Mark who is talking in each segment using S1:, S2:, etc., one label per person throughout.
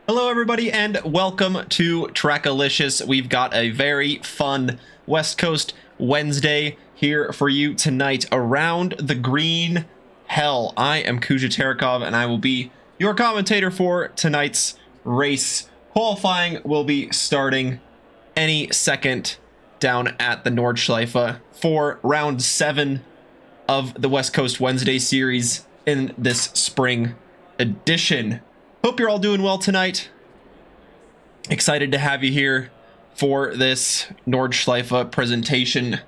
S1: Hello everybody and welcome to Trackalicious. We've got a very fun West Coast Wednesday here for you tonight around the green hell. I am Kuja Terekov and I will be your commentator for tonight's race. Qualifying will be starting any second down at the Nordschleife for round 7 of the West Coast Wednesday series in this spring edition. Hope you're all doing well tonight. Excited to have you here for this Nordschleife presentation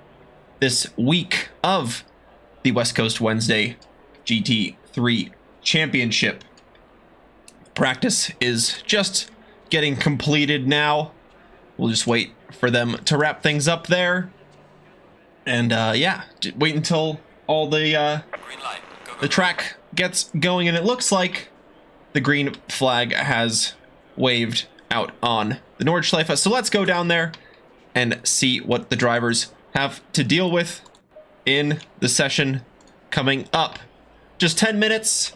S1: this week of the West Coast Wednesday GT3 Championship. Practice is just getting completed now. We'll just wait for them to wrap things up there. And yeah, wait until all the track gets going, and it looks like the green flag has waved out on the Nordschleife. So let's go down there and see what the drivers have to deal with in the session coming up. Just 10 minutes.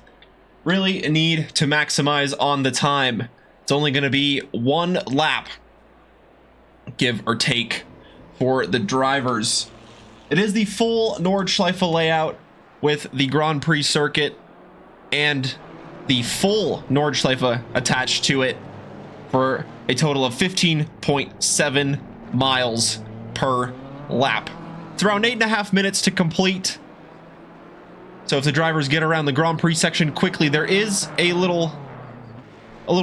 S1: Really need to maximize on the time. It's only going to be one lap, give or take, for the drivers. It is the full Nordschleife layout with the Grand Prix circuit and the full Nordschleife attached to it for a total of 15.7 miles per lap. It's around 8.5 minutes to complete. So if the drivers get around the Grand Prix section quickly, there is a little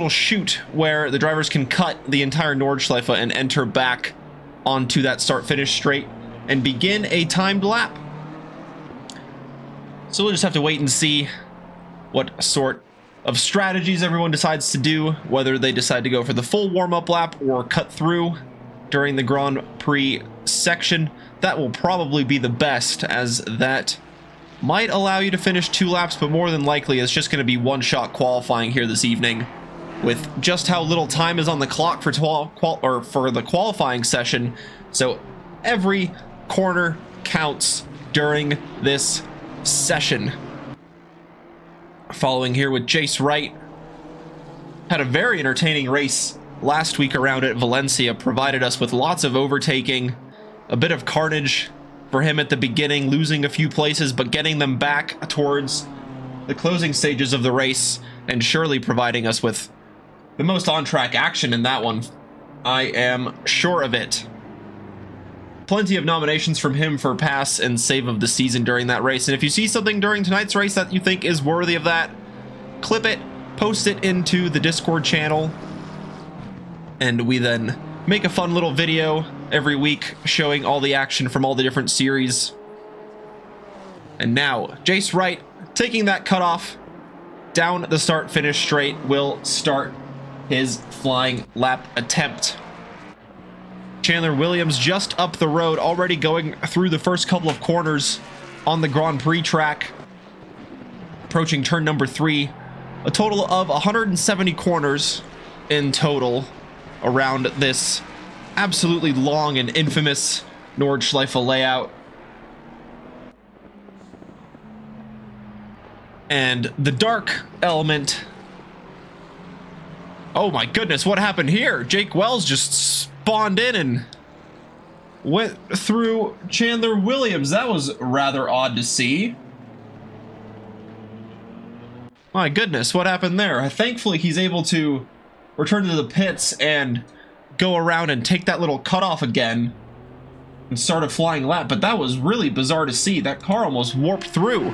S1: chute where the drivers can cut the entire Nordschleife and enter back onto that start-finish straight and begin a timed lap. So we'll just have to wait and see what sort of strategies everyone decides to do, whether they decide to go for the full warm-up lap or cut through during the Grand Prix section. That will probably be the best, as that might allow you to finish 2 laps, but more than likely it's just going to be one-shot qualifying here this evening. With just how little time is on the clock for the qualifying session, so every corner counts during this session. Following here with Jace Wright. Had a very entertaining race last week around at Valencia, provided us with lots of overtaking, a bit of carnage for him at the beginning, losing a few places but getting them back towards the closing stages of the race, and surely providing us with the most on-track action in that one. I am sure of it. Plenty of nominations from him for pass and save of the season during that race. And if you see something during tonight's race that you think is worthy of that, clip it, post it into the Discord channel, and we then make a fun little video every week showing all the action from all the different series. And now, Jace Wright, taking that cutoff down the start-finish straight, will start his flying lap attempt. Chandler Williams just up the road, already going through the first couple of corners on the Grand Prix track, approaching turn number 3. A total of 170 corners in total around this absolutely long and infamous Nordschleife layout. And the dark element... Oh my goodness, what happened here? Jake Wells just spawned in and went through Chandler Williams. That was rather odd to see. My goodness, what happened there? Thankfully, he's able to return to the pits and go around and take that little cutoff again and start a flying lap, but that was really bizarre to see. That car almost warped through.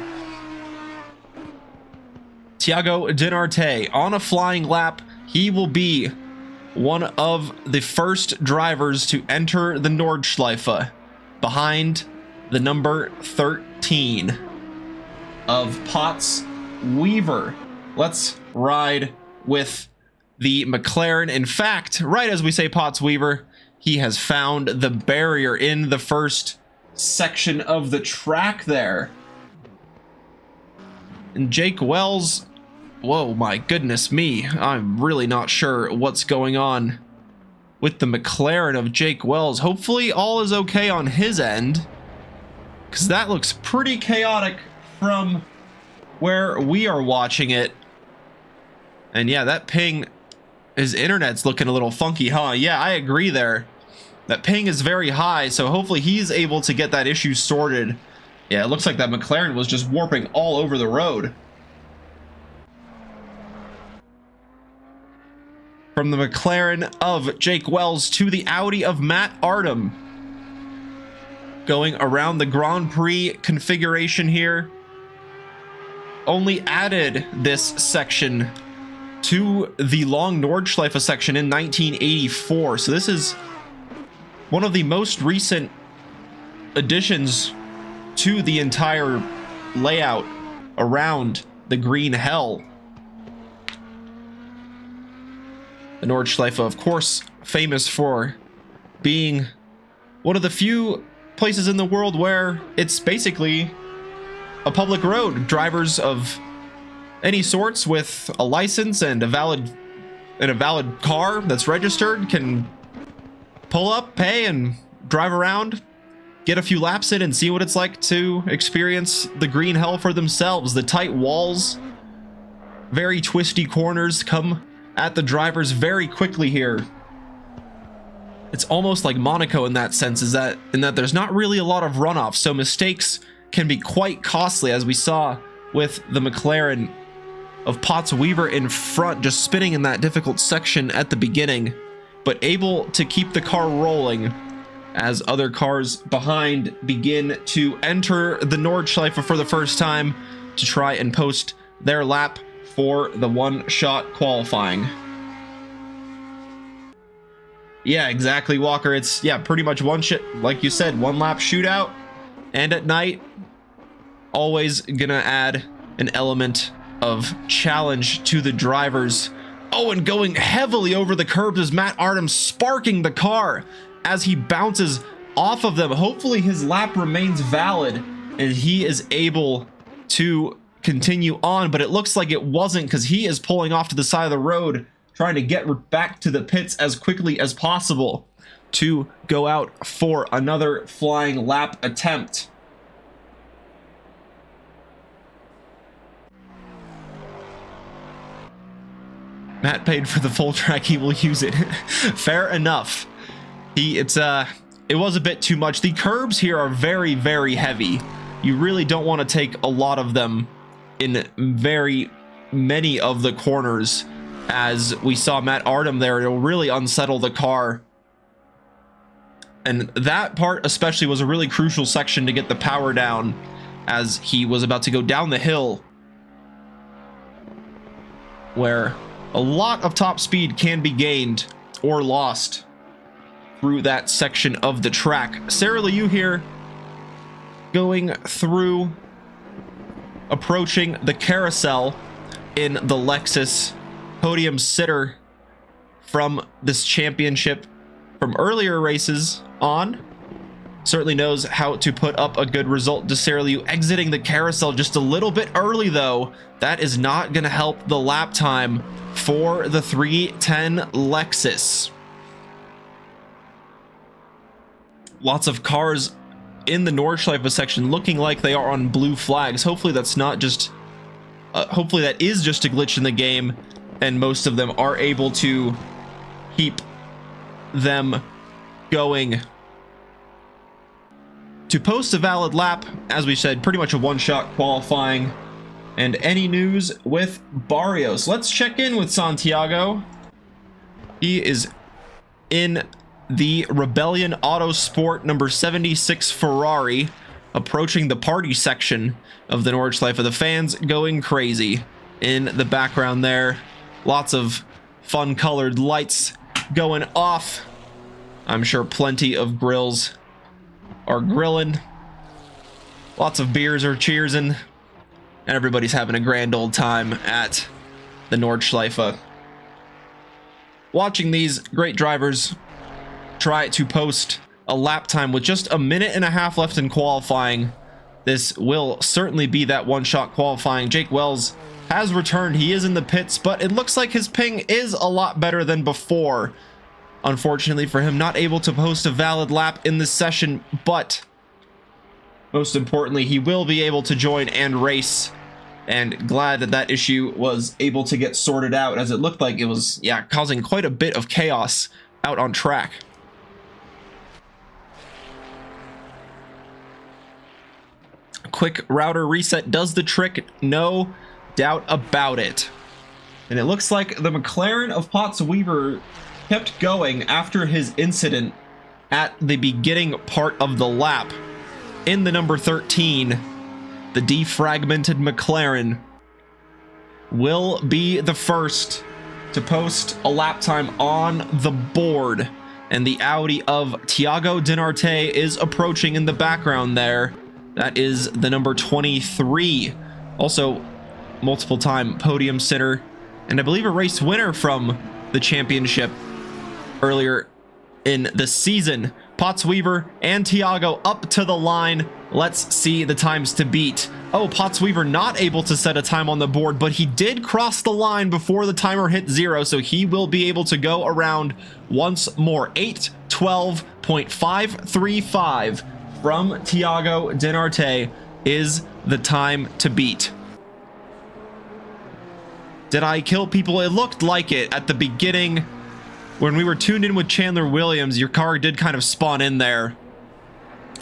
S1: Thiago Dinarte on a flying lap. He will be one of the first drivers to enter the Nordschleife behind the number 13 of Potts Weaver. Let's ride with the McLaren. In fact, right as we say Potts Weaver, he has found the barrier in the first section of the track there. And Jake Wells... Whoa, my goodness me. I'm really not sure what's going on with the McLaren of Jake Wells. Hopefully all is okay on his end, because that looks pretty chaotic from where we are watching it. And yeah, that ping His internet's looking a little funky, huh? Yeah, I agree there. That ping is very high, so hopefully he's able to get that issue sorted. Yeah, it looks like that McLaren was just warping all over the road. From the McLaren of Jake Wells to the Audi of Matt Artem. Going around the Grand Prix configuration here. Only added this section to the long Nordschleife section in 1984. So this is one of the most recent additions to the entire layout around the Green Hell. The Nordschleife, of course, famous for being one of the few places in the world where it's basically a public road. Drivers of any sorts with a license and a valid car that's registered can pull up, pay, and drive around, get a few laps in, and see what it's like to experience the Green Hell for themselves. The tight walls, very twisty corners come at the drivers very quickly here. It's almost like Monaco in that sense, in that there's not really a lot of runoff, so mistakes can be quite costly, as we saw with the McLaren of Potts Weaver in front, just spinning in that difficult section at the beginning, but able to keep the car rolling as other cars behind begin to enter the Nordschleife for the first time to try and post their lap for the one-shot qualifying. Yeah, exactly, Walker. It's, yeah, pretty much like you said, one-lap shootout. And at night, always gonna add an element of challenge to the drivers. Oh, and going heavily over the curbs is Matt Artem, sparking the car as he bounces off of them. Hopefully his lap remains valid and he is able to continue on, but it looks like it wasn't, because he is pulling off to the side of the road, trying to get back to the pits as quickly as possible to go out for another flying lap attempt. Matt paid for the full track, he will use it. Fair enough. It was a bit too much. The curbs here are very, very heavy. You really don't want to take a lot of them in very many of the corners. As we saw Matt Artem there, it'll really unsettle the car. And that part especially was a really crucial section to get the power down as he was about to go down the hill, where a lot of top speed can be gained or lost through that section of the track. Sarah Liu here going through, approaching the carousel in the Lexus, podium sitter from this championship from earlier races on. Certainly knows how to put up a good result. Sarah Liu exiting the carousel just a little bit early though. That is not going to help the lap time for the 310 Lexus. Lots of cars in the Nordschleife section looking like they are on blue flags. Hopefully that's not just hopefully that is just a glitch in the game and most of them are able to keep them going. To post a valid lap, as we said, pretty much a one-shot qualifying. And any news with Barrios? Let's check in with Santiago. He is in the Rebellion Autosport number 76 Ferrari, approaching the party section of the Nordschleife. The fans going crazy in the background there. Lots of fun colored lights going off. I'm sure plenty of grills are grilling. Lots of beers are cheersing. And everybody's having a grand old time at the Nordschleife. Watching these great drivers try to post a lap time with just a minute and a half left in qualifying. This will certainly be that one-shot qualifying. Jake Wells has returned. He is in the pits, but it looks like his ping is a lot better than before. Unfortunately for him, not able to post a valid lap in this session, but most importantly, he will be able to join and race and glad that that issue was able to get sorted out, as it looked like it was, yeah, causing quite a bit of chaos out on track. Quick router reset does the trick, no doubt about it. And it looks like the McLaren of Potts Weaver kept going after his incident at the beginning part of the lap. In the number 13, the defragmented McLaren will be the first to post a lap time on the board. And the Audi of Thiago Dinarte is approaching in the background there. That is the number 23. Also, multiple time podium sitter, and I believe a race winner from the championship earlier in the season. Potts Weaver and Thiago up to the line. Let's see the times to beat. Oh, Potts Weaver not able to set a time on the board, but he did cross the line before the timer hit 0, so he will be able to go around once more. 8:12.535 from Thiago Dinarte is the time to beat. Did I kill people? It looked like it at the beginning. When we were tuned in with Chandler Williams, your car did kind of spawn in there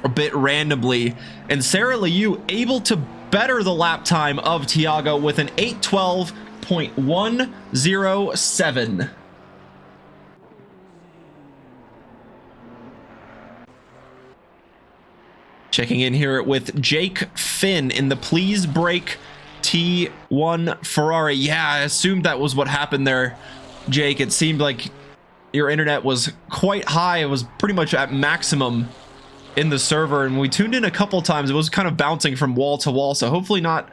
S1: a bit randomly. And Sarah Liu able to better the lap time of Thiago with an 8:12.107. Checking in here with Jake Finn in the Please Brake T1 Ferrari. Yeah, I assumed that was what happened there, Jake. It seemed like your internet was quite high. It was pretty much at maximum in the server, and we tuned in a couple times. It was kind of bouncing from wall to wall, so hopefully not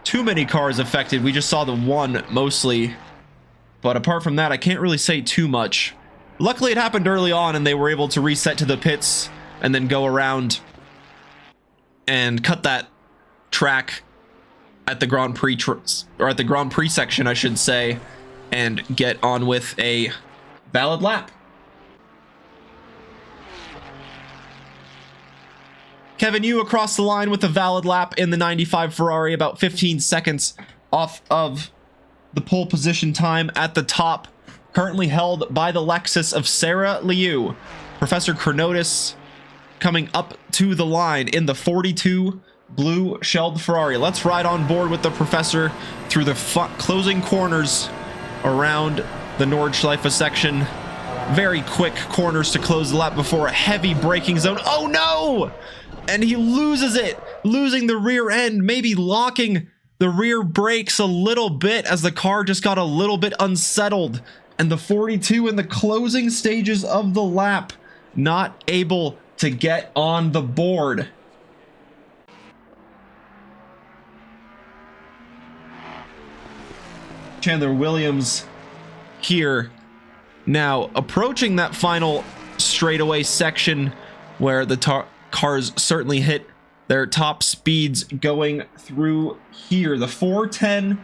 S1: too many cars affected. We just saw the one mostly, but apart from that, I can't really say too much. Luckily, it happened early on, and they were able to reset to the pits and then go around and cut that track at the Grand Prix or at the Grand Prix section, I should say, and get on with a valid lap. Kevin Yu across the line with a valid lap in the 95 Ferrari, about 15 seconds off of the pole position time at the top, currently held by the Lexus of Sarah Liu. Professor Chronotis coming up to the line in the 42 blue shelled Ferrari. Let's ride on board with the Professor through the closing corners around the Nordschleife section. Very quick corners to close the lap before a heavy braking zone. Oh no! And he loses it, losing the rear end, maybe locking the rear brakes a little bit as the car just got a little bit unsettled. And the 42 in the closing stages of the lap, not able to get on the board. Chandler Williams here now approaching that final straightaway section where the cars certainly hit their top speeds going through here. The 410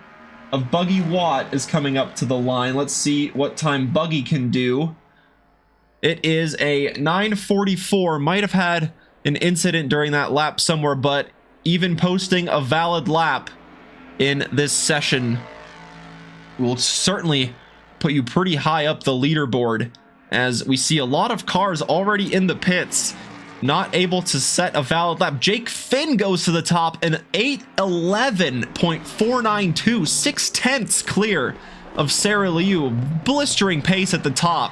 S1: of Buggy Watt is coming up to the line. Let's see what time Buggy can do. It is a 9:44. Might have had an incident during that lap somewhere, but even posting a valid lap in this session will certainly put you pretty high up the leaderboard, as we see a lot of cars already in the pits not able to set a valid lap. Jake Finn goes to the top, an 8:11.492, 6/10 clear of Sarah Liu. Blistering pace at the top.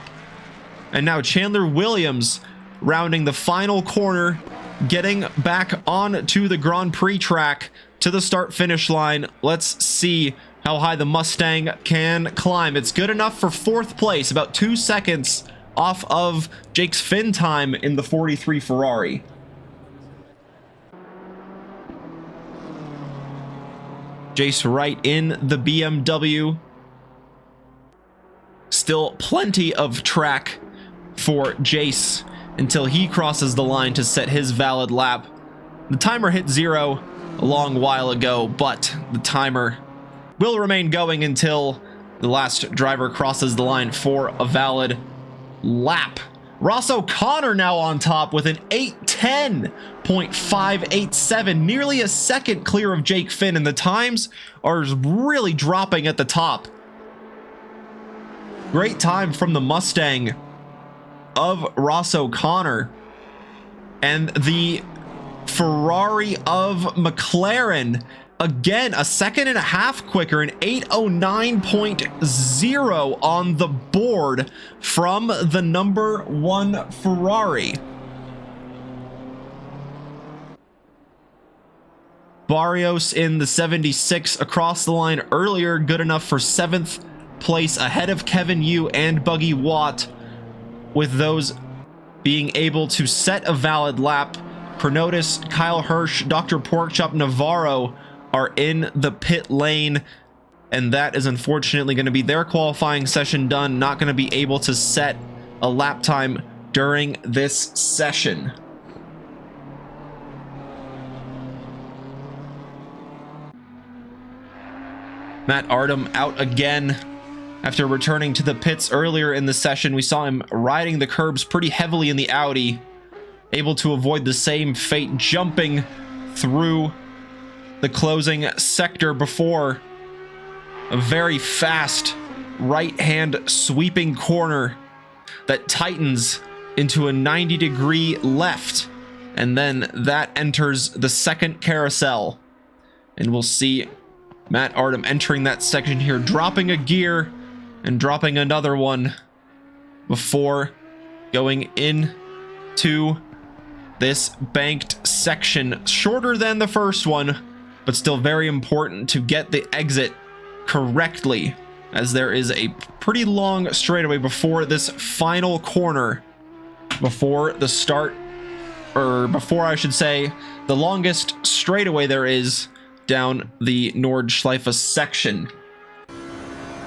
S1: And now Chandler Williams rounding the final corner, getting back on to the Grand Prix track to the start-finish line. Let's see how high the Mustang can climb. It's good enough for 4th place, about 2 seconds off of Jake's Finn time in the 43 Ferrari. Jace Wright in the BMW. Still plenty of track for Jace until he crosses the line to set his valid lap. The timer hit 0 a long while ago, but the timer will remain going until the last driver crosses the line for a valid lap. Ross O'Connor now on top with an 10.587, nearly a second clear of Jake Finn, and the times are really dropping at the top. Great time from the Mustang of Ross O'Connor, and the Ferrari of McLaren, again a second and a half quicker, an 809.0 on the board from the number 1 Ferrari. Barrios in the 76 across the line earlier, good enough for 7th place ahead of Kevin Yu and Buggy Watt, with those being able to set a valid lap. Chronotis, Kyle Hirsch, Dr. Porkchop Navarro are in the pit lane, and that is unfortunately going to be their qualifying session done. Not going to be able to set a lap time during this session. Matt Artem out again. After returning to the pits earlier in the session, we saw him riding the curbs pretty heavily in the Audi, able to avoid the same fate, jumping through the closing sector before a very fast right-hand sweeping corner that tightens into a 90-degree left, and then that enters the second carousel. And we'll see Matt Artem entering that section here, dropping a gear and dropping another one before going into this banked section. Shorter than the first one, but still very important to get the exit correctly, as there is a pretty long straightaway before this final corner, before the start, or before I should say the longest straightaway there is down the Nordschleife section.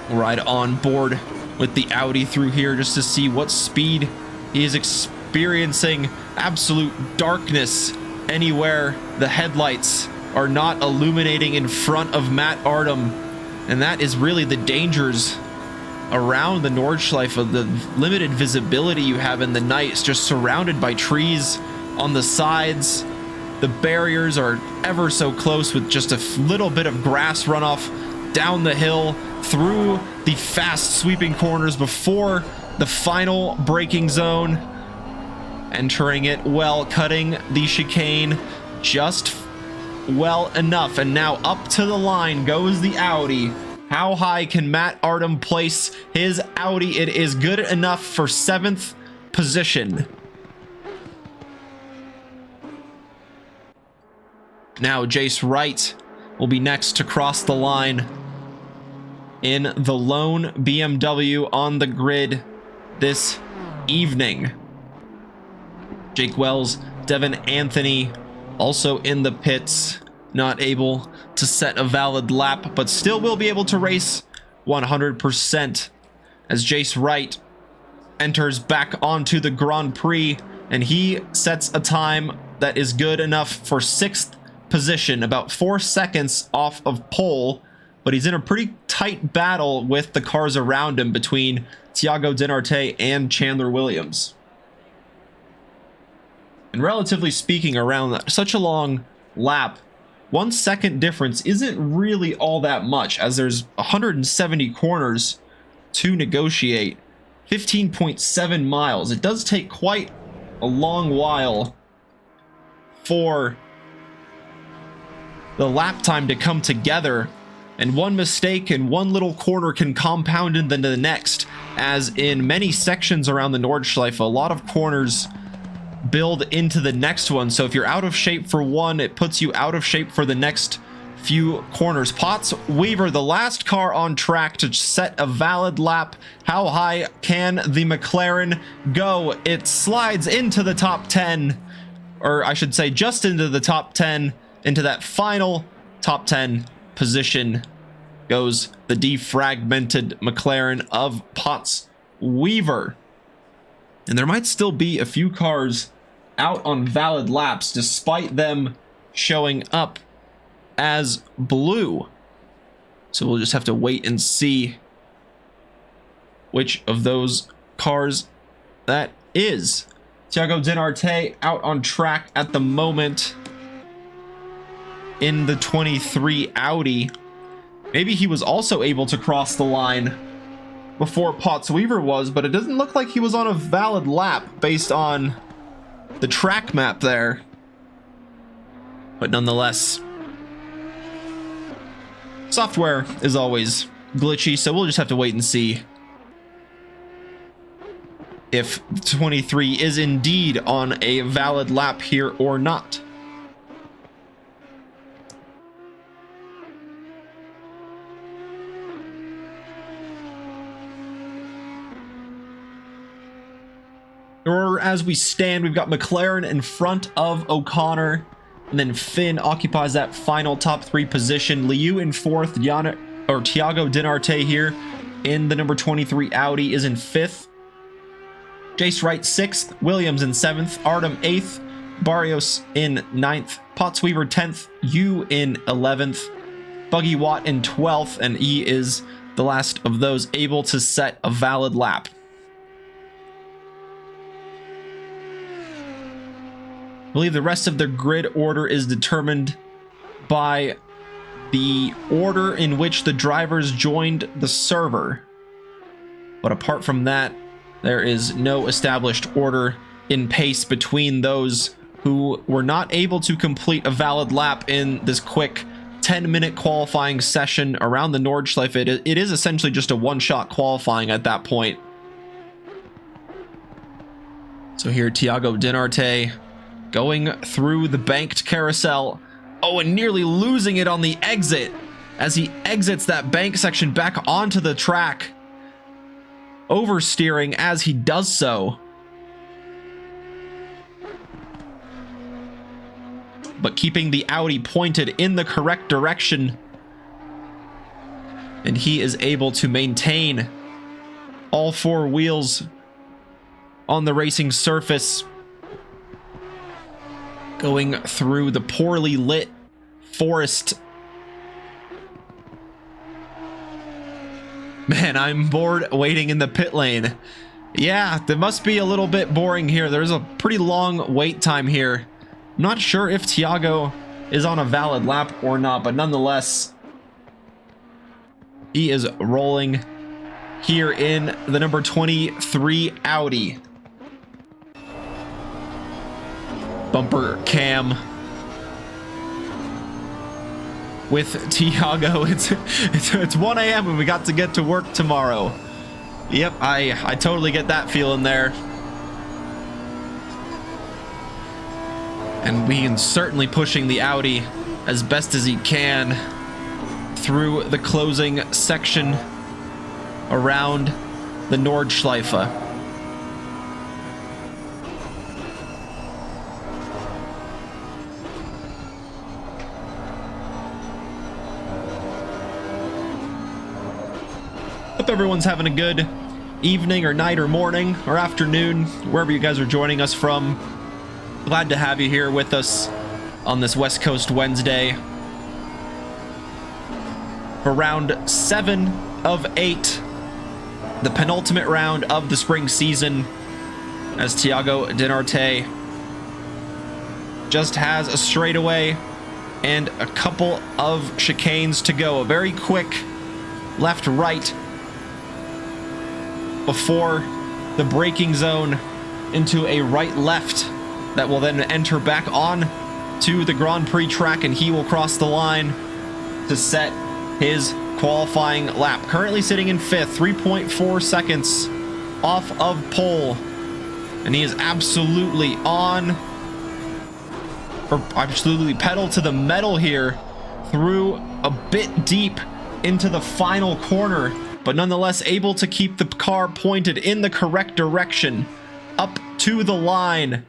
S1: Ride on board with the Audi through here just to see what speed he is experiencing. Absolute darkness anywhere the headlights are not illuminating in front of Matt Artem, and that is really the dangers around the Nordschleife, of the limited visibility you have in the night. It's just surrounded by trees on the sides. The barriers are ever so close, with just a little bit of grass runoff down the hill through the fast sweeping corners before the final braking zone. Entering it well, cutting the chicane just well enough, and now up to the line goes the Audi. How high can Matt Artem place his Audi? It is good enough for 7th position. Now Jace Wright will be next to cross the line in the lone BMW on the grid this evening. Jake Wells, Devin Anthony also in the pits, not able to set a valid lap, but still will be able to race 100%, as Jace Wright enters back onto the Grand Prix, and he sets a time that is good enough for 6th position, about 4 seconds off of pole, but he's in a pretty tight battle with the cars around him between Thiago Dinarte and Chandler Williams. And relatively speaking, around such a long lap, 1 second difference isn't really all that much, as there's 170 corners to negotiate. 15.7 miles. It does take quite a long while for the lap time to come together, and one mistake in one little corner can compound into the next, as in many sections around the Nordschleife, a lot of corners build into the next one. So if you're out of shape for one, it puts you out of shape for the next few corners. Potts Weaver, the last car on track to set a valid lap. How high can the McLaren go? It slides into the top 10, or I should say just into the top 10. Into that final top 10 position goes the defragmented McLaren of Potts Weaver. And there might still be a few cars out on valid laps despite them showing up as blue. So we'll just have to wait and see which of those cars that is. Thiago Dinarte out on track at the moment in the 23 Audi. Maybe he was also able to cross the line before Pottsweaver was, but it doesn't look like he was on a valid lap based on the track map there. But nonetheless, software is always glitchy, so we'll just have to wait and see if 23 is indeed on a valid lap here or not. Or as we stand, we've got McLaren in front of O'Connor, and then Finn occupies that final top 3 position. Liu in 4th, Thiago Dinarte here in the number 23 Audi is in 5th. Jace Wright 6th, Williams in 7th, Artem 8th, Barrios in 9th, Pottsweaver 10th, Yu in 11th, Buggy Watt in 12th, and he is the last of those able to set a valid lap. I believe the rest of the grid order is determined by the order in which the drivers joined the server. But apart from that, there is no established order in pace between those who were not able to complete a valid lap in this quick 10-minute qualifying session around the Nordschleife. It is essentially just a one-shot qualifying at that point. So here, Thiago Dinarte going through the banked carousel. Oh, and nearly losing it on the exit as he exits that bank section back onto the track. Oversteering as he does so. But keeping the Audi pointed in the correct direction. And he is able to maintain all 4 wheels on the racing surface, going through the poorly lit forest. Man, I'm bored waiting in the pit lane. Yeah, that must be a little bit boring here. There's a pretty long wait time here. I'm not sure if Thiago is on a valid lap or not, but nonetheless, he is rolling here in the number 23 Audi. Bumper cam with Thiago. It's 1 a.m. and we got to get to work tomorrow. Yep, I totally get that feeling there. And Wien's certainly pushing the Audi as best as he can through the closing section around the Nordschleife. Hope everyone's having a good evening or night or morning or afternoon, wherever you guys are joining us from. Glad to have you here with us on this West Coast Wednesday for round 7 of 8, the penultimate round of the spring season, as Thiago Dinarte just has a straightaway and a couple of chicanes to go. A very quick left-right before the braking zone into a right-left that will then enter back on to the Grand Prix track, and he will cross the line to set his qualifying lap. Currently sitting in 5th, 3.4 seconds off of pole, and he is absolutely on, or absolutely pedal to the metal here through a bit deep into the final corner, but nonetheless able to keep the car pointed in the correct direction up to the line.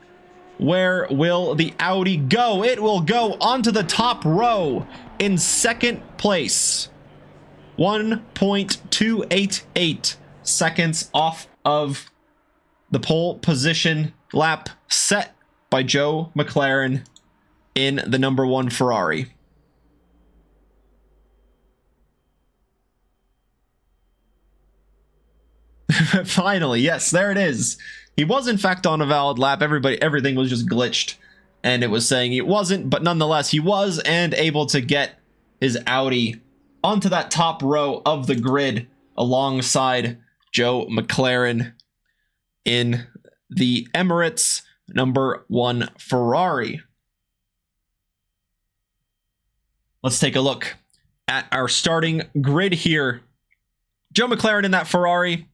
S1: Where will the Audi go? It will go onto the top row in 2nd place. 1.288 seconds off of the pole position lap set by Joe McLaren in the number 1 Ferrari. Finally, yes, there it is. He was in fact on a valid lap. Everything was just glitched, and it was saying it wasn't, but nonetheless, he was and able to get his Audi onto that top row of the grid alongside Joe McLaren in the Emirates #1 Ferrari. Let's take a look at our starting grid here. Joe McLaren in that Ferrari,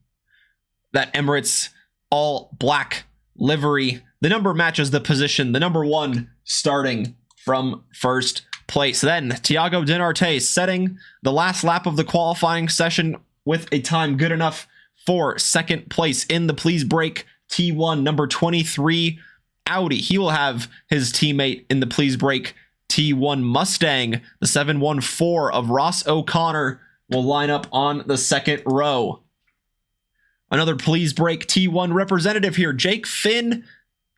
S1: that Emirates all black livery. The number matches the position, the #1 starting from first place. Then Thiago Dinarte setting the last lap of the qualifying session with a time good enough for second place in the Please Brake T1 number 23 Audi. He will have his teammate in the Please Brake T1 Mustang. The 714 of Ross O'Connor will line up on the second row. Another Please Brake T1 representative here, Jake Finn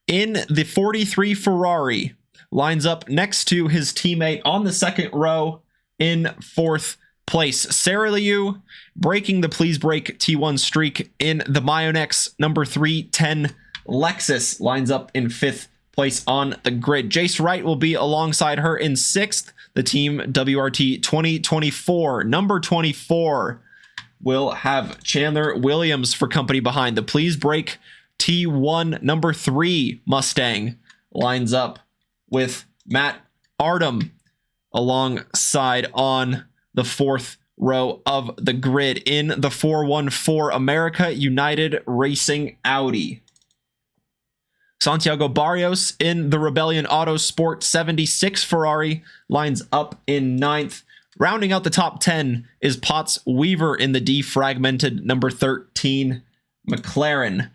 S1: in the 43 Ferrari, lines up next to his teammate on the second row in fourth place. Sarah Liu breaking the Please Brake T1 streak in the Myonex number 310 Lexus, lines up in fifth place on the grid. Jace Wright will be alongside her in sixth. The team WRT 2024 number 24 will have Chandler Williams for company behind. The Please Brake T1 number 3 Mustang lines up with Matt Artem alongside on the fourth row of the grid in the 414 America United Racing Audi. Santiago Barrios in the Rebellion Autosport 76 Ferrari lines up in ninth. Rounding out the top 10 is Potts Weaver in the defragmented number 13 McLaren.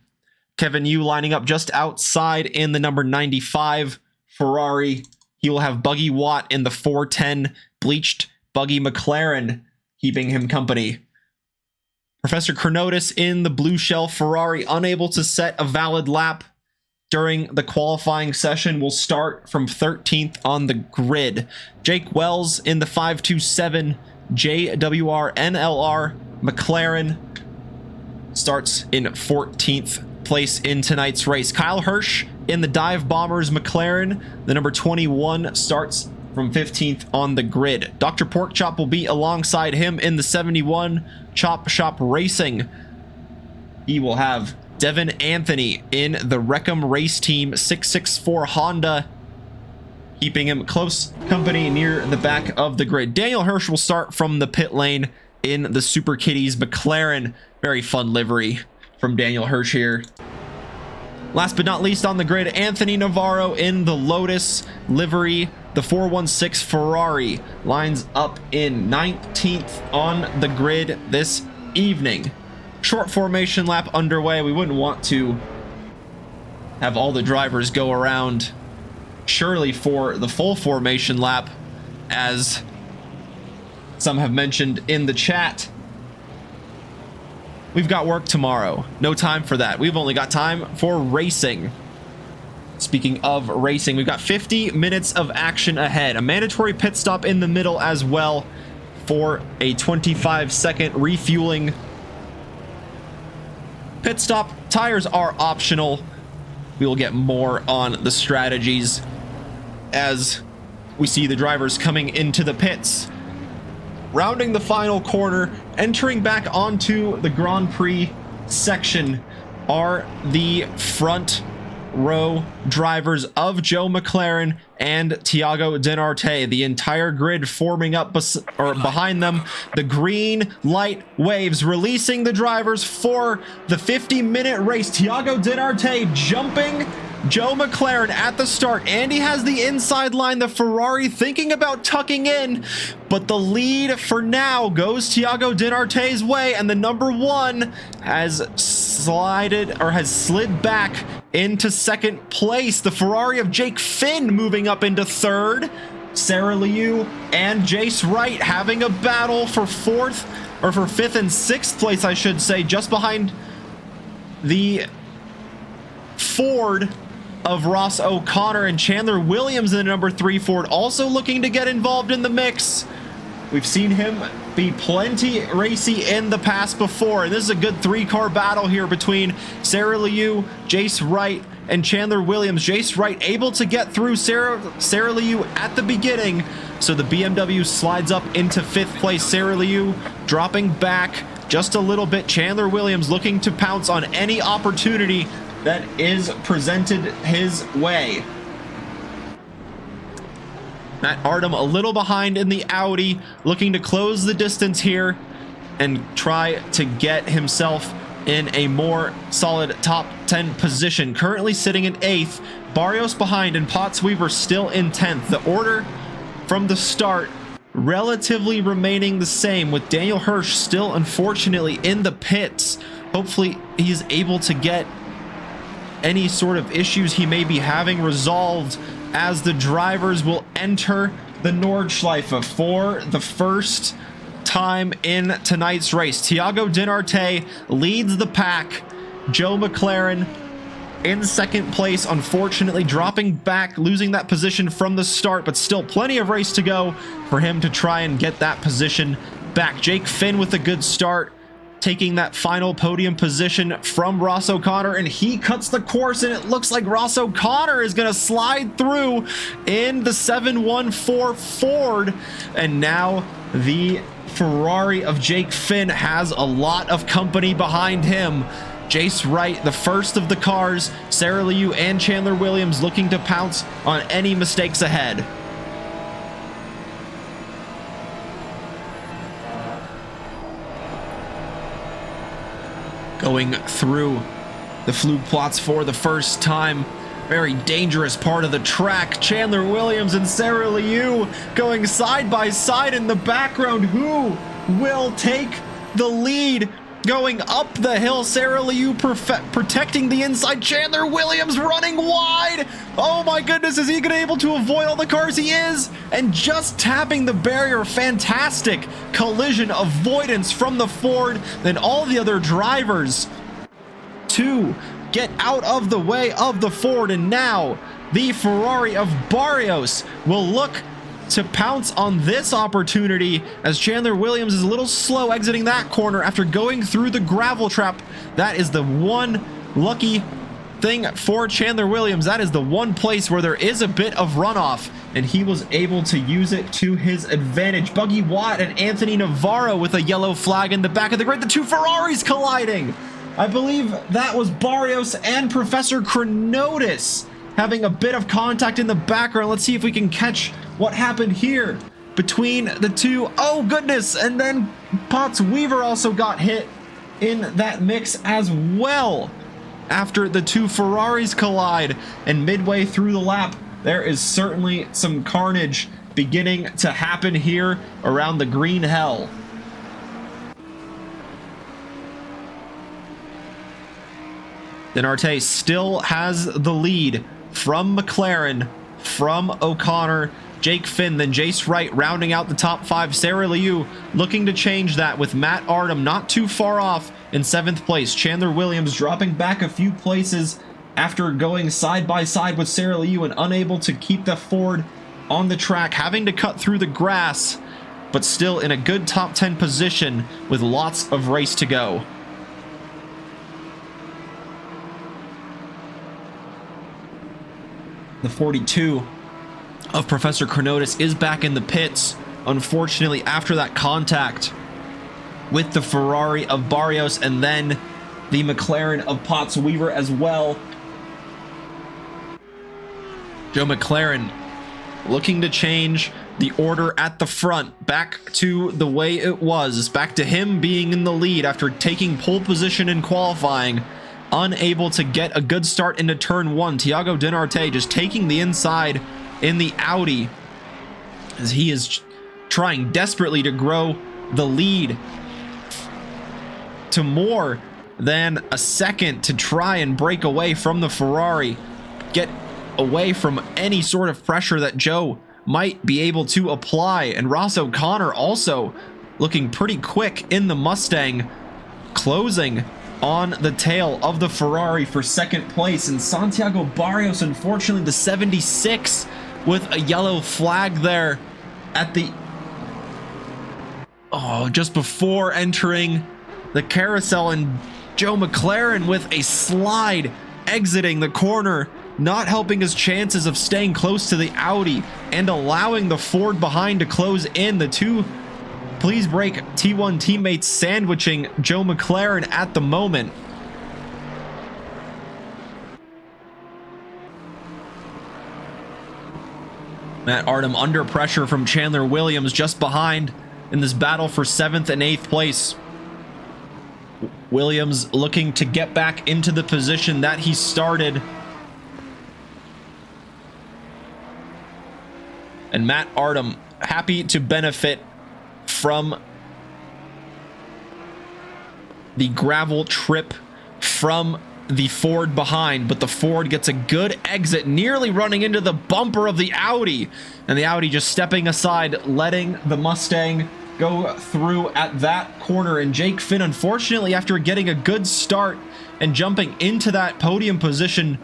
S1: Kevin Yu lining up just outside in the number 95 Ferrari. He will have Buggy Watt in the 410 bleached Buggy McLaren keeping him company. Professor Chronotis in the blue shell Ferrari, unable to set a valid lap during the qualifying session, will start from 13th on the grid. Jake Wells in the 527 JWR NLR McLaren starts in 14th place in tonight's race. Kyle Hirsch in the Dive Bombers McLaren, the number 21, starts from 15th on the grid. Dr. Porkchop will be alongside him in the 71 Chop Shop Racing. He will have Devin Anthony in the Wreckham Race Team 664 Honda, keeping him close company near the back of the grid. Daniel Hirsch will start from the pit lane in the Super Kitties McLaren. Very fun livery from Daniel Hirsch here. Last but not least on the grid, Anthony Navarro in the Lotus livery. The 416 Ferrari lines up in 19th on the grid this evening. Short formation lap underway. We wouldn't want to have all the drivers go around surely for the full formation lap, as some have mentioned in the chat. We've got work tomorrow. No time for that. We've only got time for racing. Speaking of racing, we've got 50 minutes of action ahead. A mandatory pit stop in the middle as well for a 25-second refueling pit stop. Tires are optional. We will get more on the strategies as we see the drivers coming into the pits. Rounding the final corner, entering back onto the Grand Prix section are the front row drivers of Joe McLaren and Thiago Dinarte. The entire grid forming up behind them. The green light waves, releasing the drivers for the 50-minute race. Thiago Dinarte jumping Joe McLaren at the start. Andy has the inside line, the Ferrari thinking about tucking in, but the lead for now goes Thiago Dinarte's way, and the number 1 has slid back into second place. The Ferrari of Jake Finn moving up into third. Sarah Liu and Jace Wright having a battle for fifth and sixth place, I should say, just behind the Ford of Ross O'Connor, and Chandler Williams in the number 3 Ford also looking to get involved in the mix. We've seen him be plenty racy in the past before. And this is a good 3-car battle here between Sarah Liu, Jace Wright, and Chandler Williams. Jace Wright able to get through Sarah Liu at the beginning. So the BMW slides up into 5th place. Sarah Liu dropping back just a little bit. Chandler Williams looking to pounce on any opportunity that is presented his way. Matt Artem a little behind in the Audi, looking to close the distance here and try to get himself in a more solid top 10 position. Currently sitting in 8th, Barrios behind, and Pottsweaver still in 10th. The order from the start relatively remaining the same, with Daniel Hirsch still unfortunately in the pits. Hopefully he's able to get any sort of issues he may be having resolved as the drivers will enter the Nordschleife for the first time in tonight's race. Thiago Dinarte leads the pack. Joe McLaren in 2nd place, unfortunately dropping back, losing that position from the start, but still plenty of race to go for him to try and get that position back. Jake Finn with a good start, taking that final podium position from Ross O'Connor, and he cuts the course, and it looks like Ross O'Connor is going to slide through in the 714 Ford, and now the Ferrari of Jake Finn has a lot of company behind him. Jace Wright, the first of the cars, Sarah Liu and Chandler Williams looking to pounce on any mistakes ahead. Going through the Flugplatz for the first time. Very dangerous part of the track. Chandler Williams and Sarah Liu going side by side in the background. Who will take the lead? Going up the hill, Sarah Liu protecting the inside. Chandler Williams running wide. Oh my goodness, is he gonna be able to avoid all the cars? He is, and just tapping the barrier. Fantastic collision avoidance from the Ford. Then all the other drivers to get out of the way of the Ford, and now the Ferrari of Barrios will look to pounce on this opportunity as Chandler Williams is a little slow exiting that corner after going through the gravel trap. That is the one lucky thing for Chandler Williams. That is the one place where there is a bit of runoff, and he was able to use it to his advantage. Buggy Watt and Anthony Navarro with a yellow flag in the back of the grid. The two Ferraris colliding. I believe that was Barrios and Professor Chronotis having a bit of contact in the background. Let's see if we can catch what happened here between the two. Oh goodness, and then Pottsweaver also got hit in that mix as well after the two Ferraris collide. And midway through the lap, there is certainly some carnage beginning to happen here around the green hell. Dinarte still has the lead from McLaren, from O'Connor, Jake Finn, then Jace Wright rounding out the top 5. Sarah Liu looking to change that with Matt Artem not too far off in 7th place. Chandler Williams dropping back a few places after going side by side with Sarah Liu and unable to keep the Ford on the track, having to cut through the grass, but still in a good top 10 position with lots of race to go. The 42 of Professor Chronotis is back in the pits, unfortunately, after that contact with the Ferrari of Barrios and then the McLaren of Pottsweaver as well. Joe McLaren looking to change the order at the front back to the way it was, back to him being in the lead after taking pole position in qualifying. Unable to get a good start into turn 1. Thiago Dinarte just taking the inside in the Audi as he is trying desperately to grow the lead to more than a second to try and break away from the Ferrari, get away from any sort of pressure that Joe might be able to apply. And Ross O'Connor also looking pretty quick in the Mustang, closing on the tail of the Ferrari for 2nd place. And Santiago Barrios, unfortunately, the 76 with a yellow flag there at the Oh, just before entering the carousel, and Joe McLaren with a slide exiting the corner, not helping his chances of staying close to the Audi and allowing the Ford behind to close in. The two Please Brake T1 teammates sandwiching Joe McLaren at the moment. Matt Artem under pressure from Chandler Williams just behind in this battle for 7th and 8th place. Williams looking to get back into the position that he started. And Matt Artem happy to benefit from the gravel trip from the Ford behind, but the Ford gets a good exit, nearly running into the bumper of the Audi, and the Audi just stepping aside, letting the Mustang go through at that corner. And Jake Finn, unfortunately, after getting a good start and jumping into that podium position,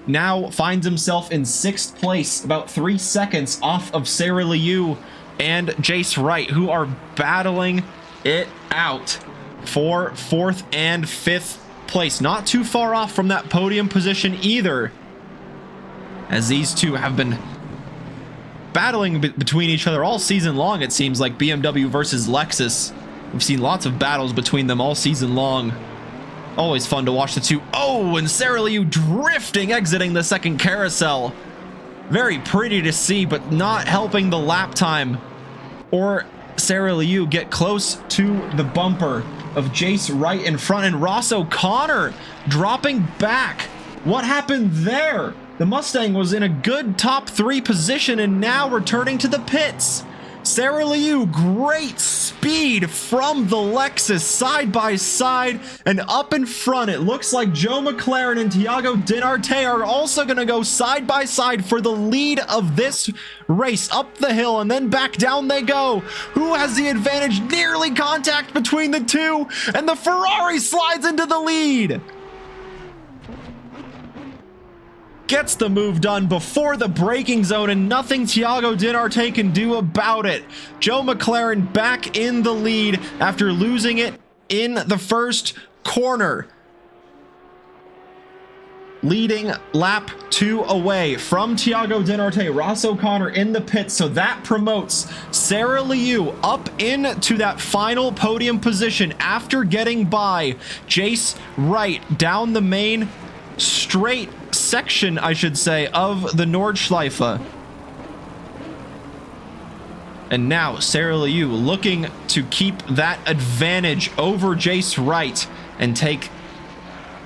S1: now finds himself in 6th place, about 3 seconds off of Sarah Liu and Jace Wright, who are battling it out for 4th and 5th place. Not too far off from that podium position either, as these two have been battling between each other all season long. It seems like BMW versus Lexus. We've seen lots of battles between them all season long. Always fun to watch the two. Oh, and Sarah Liu drifting, exiting the second carousel. Very pretty to see, but not helping the lap time or Sarah Liu get close to the bumper of Jace Wright in front, and Ross O'Connor dropping back. What happened there? The Mustang was in a good top 3 position and now returning to the pits. Sarah Liu, great speed from the Lexus, side by side and up in front. It looks like Joe McLaren and Thiago Dinarte are also going to go side by side for the lead of this race. Up the hill and then back down they go. Who has the advantage? Nearly contact between the two, and the Ferrari slides into the lead. Gets the move done before the braking zone, and nothing Thiago Dinarte can do about it. Joe McLaren back in the lead after losing it in the first corner. Leading lap 2 away from Thiago Dinarte. Ross O'Connor in the pits, so that promotes Sarah Liu up into that final podium position after getting by Jace Wright down the main straight section, I should say, of the Nordschleife. And now Sarah Liu looking to keep that advantage over Jace Wright and take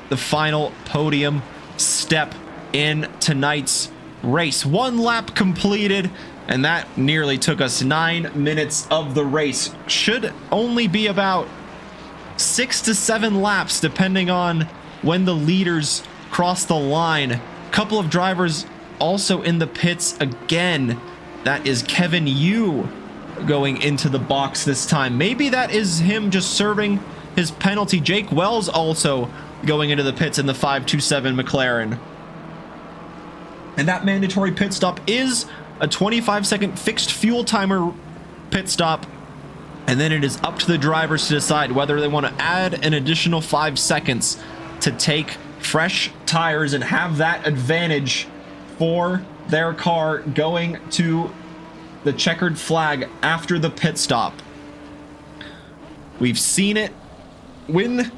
S1: the final podium step in tonight's race. 1 lap completed, and that nearly took us 9 minutes of the race. Should only be about 6 to 7 laps depending on when the leaders cross the line. Couple of drivers also in the pits again. That is Kevin Yu going into the box this time. Maybe that is him just serving his penalty. Jake Wells also going into the pits in the 527 McLaren. And that mandatory pit stop is a 25-second fixed fuel timer pit stop. And then it is up to the drivers to decide whether they want to add an additional 5 seconds to take fresh tires and have that advantage for their car going to the checkered flag after the pit stop. We've seen it win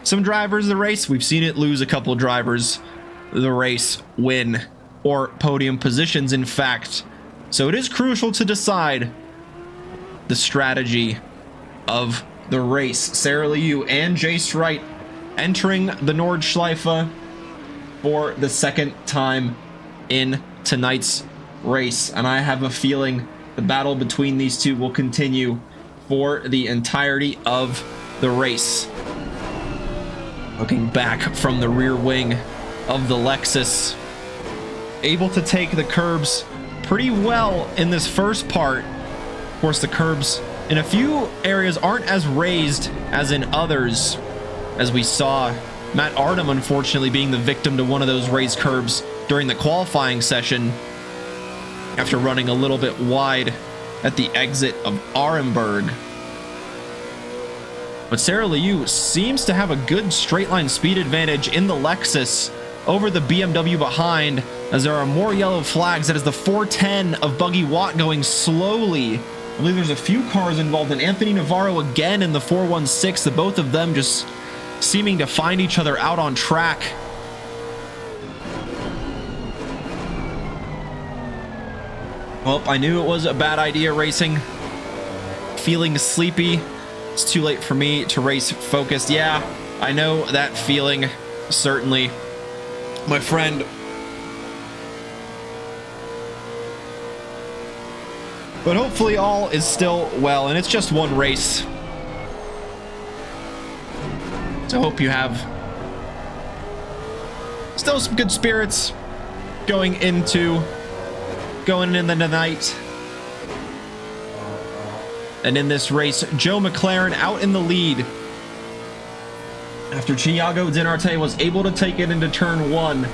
S1: some drivers the race. We've seen it lose a couple drivers the race, win, or podium positions, in fact. So it is crucial to decide the strategy of the race. Sarah Liu and Jace Wright entering the Nordschleife for the 2nd time in tonight's race, and I have a feeling the battle between these two will continue for the entirety of the race. Looking back from the rear wing of the Lexus, able to take the curbs pretty well in this first part. Of course, the curbs in a few areas aren't as raised as in others, as we saw Matt Artem unfortunately being the victim to one of those raised curbs during the qualifying session after running a little bit wide at the exit of Arenberg. But Sarah Liu seems to have a good straight line speed advantage in the Lexus over the BMW behind, as there are more yellow flags. That is the 410 of Buggy Watt going slowly. I believe there's a few cars involved, and Anthony Navarro again in the 416, the both of them just seeming to find each other out on track. Well, I knew it was a bad idea racing. Feeling sleepy. It's too late for me to race focused. Yeah, I know that feeling, certainly, my friend. But hopefully all is still well, and it's just one race. So hope you have still some good spirits going in the night. And in this race, Joe McLaren out in the lead after Thiago Dinarte was able to take it into turn 1,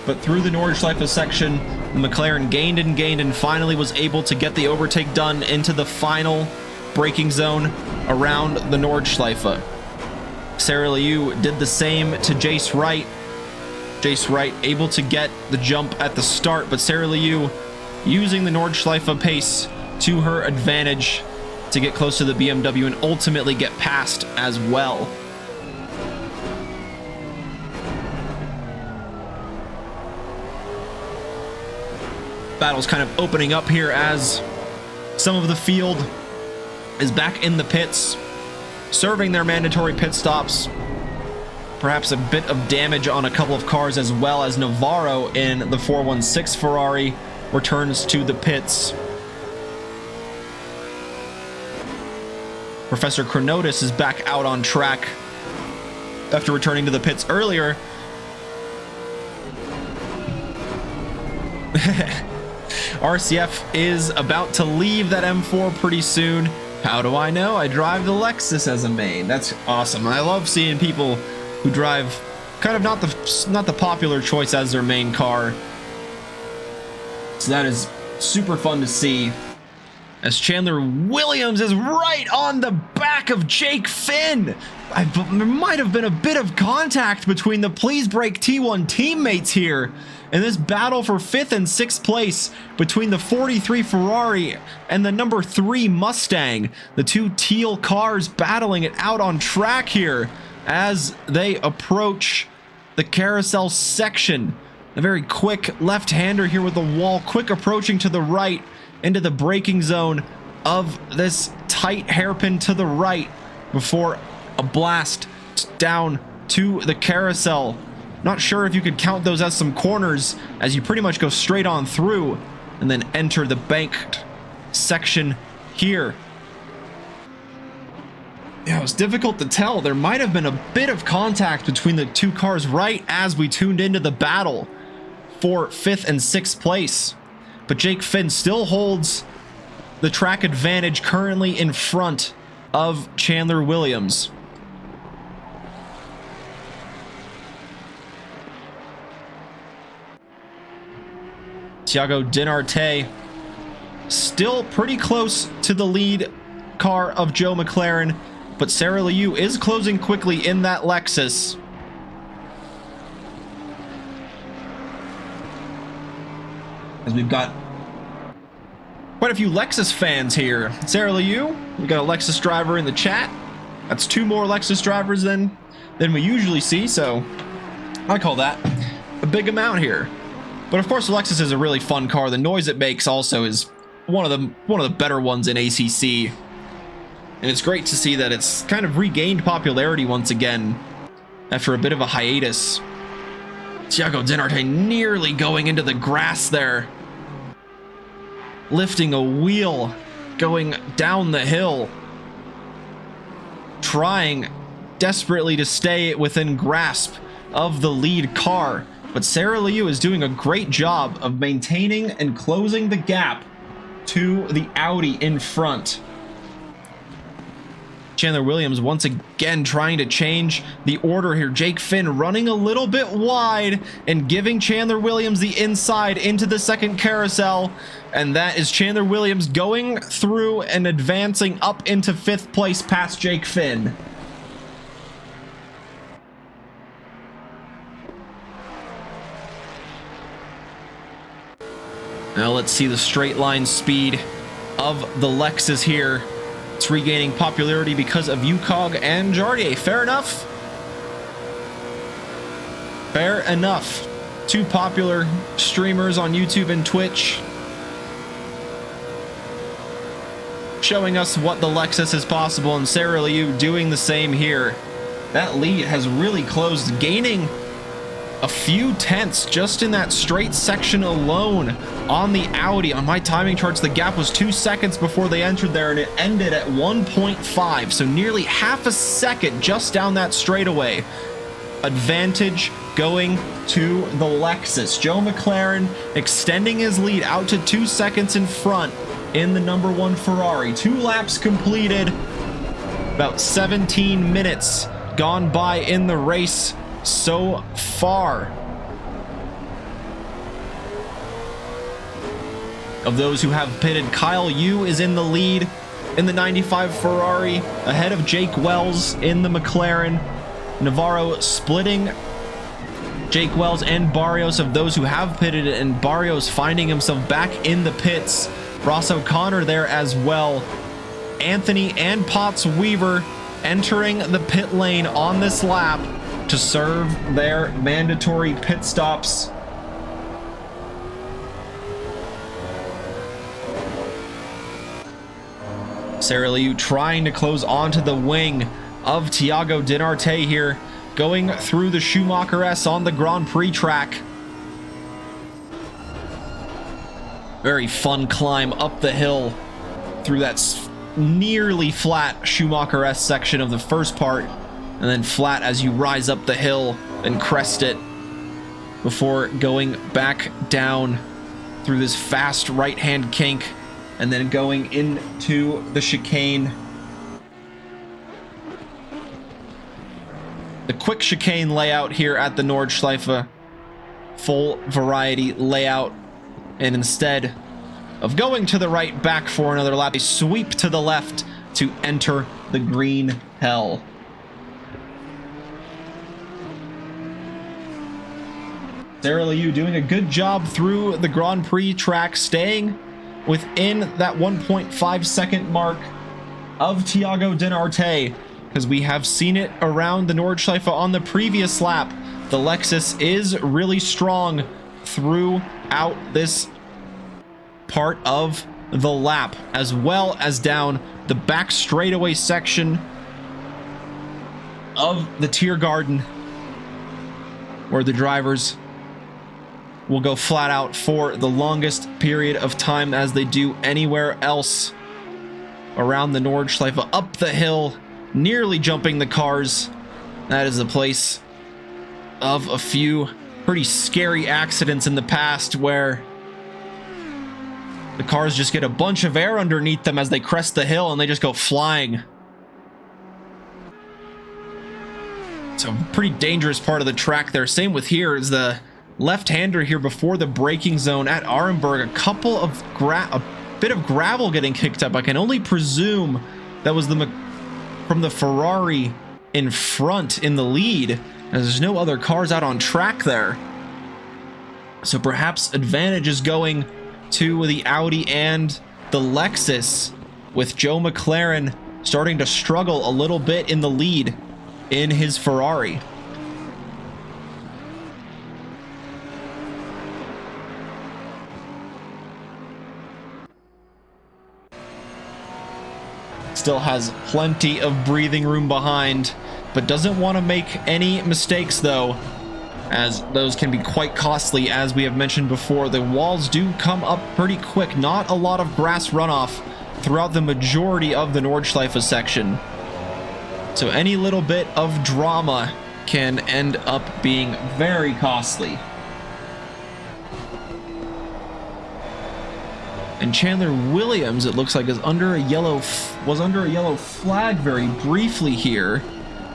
S1: but through the Nordschleife section, McLaren gained and finally was able to get the overtake done into the final braking zone around the Nordschleife. Sarah Liu did the same to Jace Wright. Jace Wright able to get the jump at the start, but Sarah Liu using the Nordschleife pace to her advantage to get close to the BMW and ultimately get past as well. Battle's kind of opening up here as some of the field is back in the pits, serving their mandatory pit stops. Perhaps a bit of damage on a couple of cars, as well as Navarro in the 416 Ferrari returns to the pits. Professor Chronotis is back out on track after returning to the pits earlier. RCF is about to leave that M4 pretty soon. How do I know? I drive the Lexus as a main. That's awesome. I love seeing people who drive kind of not the popular choice as their main car. So that is super fun to see, as Chandler Williams is right on the back of Jake Finn. There might have been a bit of contact between the Please Brake T1 teammates here in this battle for 5th and 6th place between the 43 Ferrari and the number 3 Mustang. The two teal cars battling it out on track here as they approach the carousel section. A very quick left-hander here with the wall, quick approaching to the right into the braking zone of this tight hairpin to the right before a blast down to the carousel. Not sure if you could count those as some corners, as you pretty much go straight on through and then enter the banked section here. Yeah, it was difficult to tell. There might have been a bit of contact between the two cars right as we tuned into the battle for 5th and 6th place. But Jake Finn still holds the track advantage, currently in front of Chandler Williams. Thiago Dinarte still pretty close to the lead car of Joe McLaren, but Sarah Liu is closing quickly in that Lexus. As we've got quite a few Lexus fans here. Sarah Liu, we got a Lexus driver in the chat. That's 2 more Lexus drivers than we usually see, so I call that a big amount here. But of course, the Lexus is a really fun car. The noise it makes also is one of the better ones in ACC. And it's great to see that it's kind of regained popularity once again after a bit of a hiatus. Thiago Dinarte nearly going into the grass there, lifting a wheel, going down the hill, trying desperately to stay within grasp of the lead car. But Sarah Liu is doing a great job of maintaining and closing the gap to the Audi in front. Chandler Williams once again trying to change the order here. Jake Finn running a little bit wide and giving Chandler Williams the inside into the second carousel. And that is Chandler Williams going through and advancing up into 5th place past Jake Finn. Now let's see the straight line speed of the Lexus here. It's regaining popularity because of UCOG and Jardier. Fair enough. Fair enough. Two popular streamers on YouTube and Twitch showing us what the Lexus is possible, and Sarah Liu doing the same here. That lead has really closed, gaining a few tenths just in that straight section alone on the Audi. On my timing charts, the gap was 2 seconds before they entered there, and it ended at 1.5, so nearly half a second just down that straightaway. Advantage going to the Lexus. Joe McLaren extending his lead out to 2 seconds in front in the number 1 Ferrari. 2 laps completed, about 17 minutes gone by in the race so far. Of those who have pitted, Kyle Yu is in the lead in the 95 Ferrari, ahead of Jake Wells in the McLaren. Navarro splitting Jake Wells and Barrios of those who have pitted, and Barrios finding himself back in the pits. Ross O'Connor there as well. Anthony and Potts Weaver entering the pit lane on this lap to serve their mandatory pit stops. Sarah Liu trying to close onto the wing of Thiago Dinarte here, going through the Schumacher S on the Grand Prix track. Very fun climb up the hill through that nearly flat Schumacher S section of the first part, and then flat as you rise up the hill and crest it before going back down through this fast right-hand kink and then going into the chicane. The quick chicane layout here at the Nordschleife, full variety layout, and instead of going to the right back for another lap, they sweep to the left to enter the green hell. Sarah Liu doing a good job through the Grand Prix track, staying within that 1.5 second mark of Thiago Dinarte, because we have seen it around the Nordschleife on the previous lap. The Lexus is really strong throughout this part of the lap, as well as down the back straightaway section of the Tiergarten, where the drivers will go flat out for the longest period of time, as they do anywhere else around the Nordschleife. Up the hill, nearly jumping the cars. That is the place of a few pretty scary accidents in the past, where the cars just get a bunch of air underneath them as they crest the hill and they just go flying. It's a pretty dangerous part of the track there. Same with here, is the left-hander here before the braking zone at Arenberg. A bit of gravel getting kicked up. I can only presume that was from the Ferrari in front in the lead, as there's no other cars out on track there. So perhaps advantage is going to the Audi and the Lexus, with Joe McLaren starting to struggle a little bit in the lead in his Ferrari. Still has plenty of breathing room behind, but doesn't want to make any mistakes though, as those can be quite costly. As we have mentioned before, the walls do come up pretty quick. Not a lot of grass runoff throughout the majority of the Nordschleife section, so any little bit of drama can end up being very costly. And Chandler Williams, it looks like, is under a yellow flag very briefly here,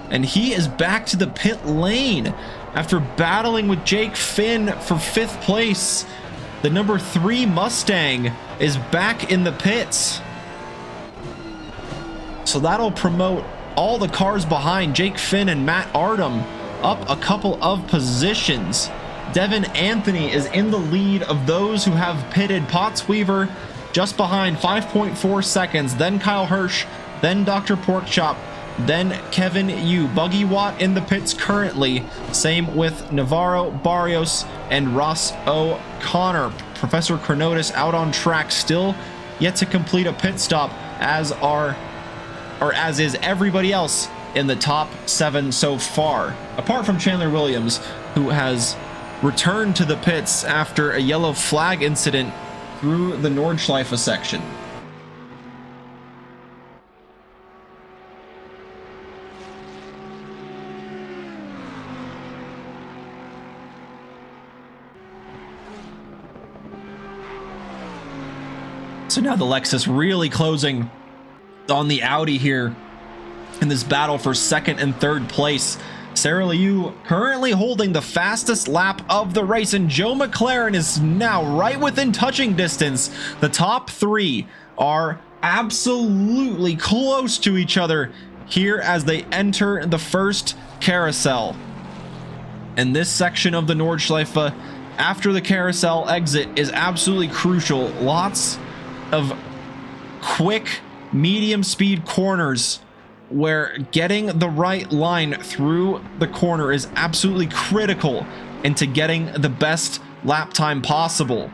S1: and he is back to the pit lane after battling with Jake Finn for 5th place. The number 3 Mustang is back in the pits, so that'll promote all the cars behind Jake Finn and Matt Artem up a couple of positions. Devin Anthony is in the lead of those who have pitted. Potts Weaver just behind, 5.4 seconds. Then Kyle Hirsch, then Dr. Porkchop, then Kevin Yu. Buggy Watt in the pits currently. Same with Navarro, Barrios, and Ross O'Connor. Professor Chronotis out on track, still yet to complete a pit stop, as is everybody else in the top 7 so far, apart from Chandler Williams, who has returned to the pits after a yellow flag incident through the Nordschleife section. So now the Lexus really closing on the Audi here in this battle for second and third place. Sarah Liu currently holding the fastest lap of the race, and Joe McLaren is now right within touching distance. The top 3 are absolutely close to each other here as they enter the first carousel. And this section of the Nordschleife after the carousel exit is absolutely crucial. Lots of quick medium speed corners where getting the right line through the corner is absolutely critical into getting the best lap time possible.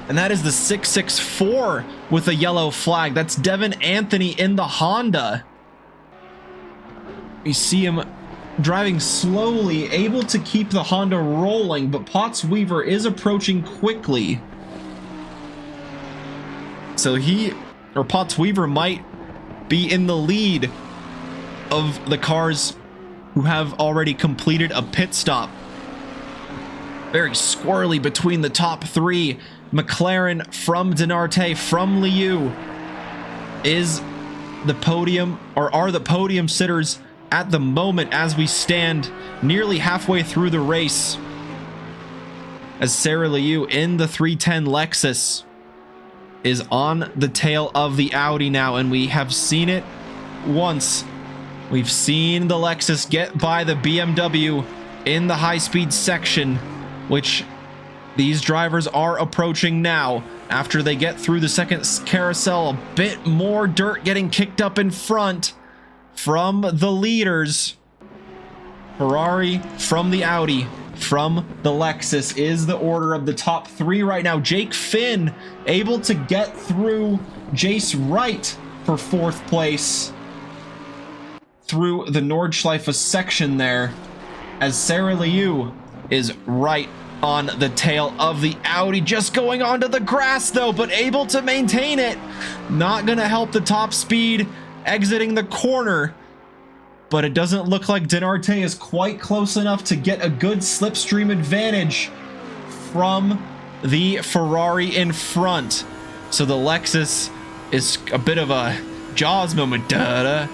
S1: And that is the 664 with a yellow flag. That's Devin Anthony in the Honda. You see him driving slowly, able to keep the Honda rolling, but Potts Weaver is approaching quickly. So Potts Weaver might be in the lead of the cars who have already completed a pit stop. Very squirrely between the top 3. McLaren from Denarte from Liu is the podium, or are the podium sitters at the moment as we stand nearly halfway through the race, as Sarah Liu in the 310 Lexus is on the tail of the Audi now, and we have seen it once. We've seen the Lexus get by the BMW in the high-speed section, which these drivers are approaching now after they get through the second carousel. A bit more dirt getting kicked up in front from the leaders. Ferrari from the Audi from the Lexus is the order of the top 3 right now. Jake Finn able to get through Jace Wright for 4th place through the Nordschleife section there, as Sarah Liu is right on the tail of the Audi, just going onto the grass though, but able to maintain it. Not gonna help the top speed exiting the corner, but it doesn't look like Denarte is quite close enough to get a good slipstream advantage from the Ferrari in front. So the Lexus is a bit of a Jaws moment. Da-da,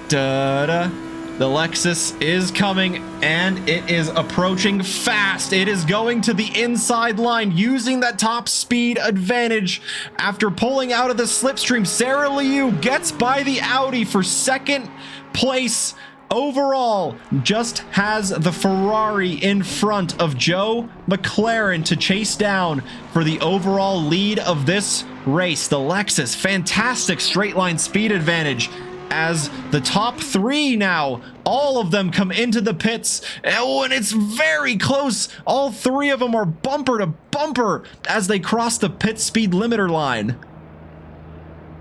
S1: da-da. The Lexus is coming, and it is approaching fast. It is going to the inside line, using that top speed advantage. After pulling out of the slipstream, Sarah Liu gets by the Audi for second place overall. Just has the Ferrari in front of Joe McLaren to chase down for the overall lead of this race. The Lexus, fantastic straight line speed advantage, as the top 3 now, all of them come into the pits. Oh, and it's very close. All 3 of them are bumper to bumper as they cross the pit speed limiter line.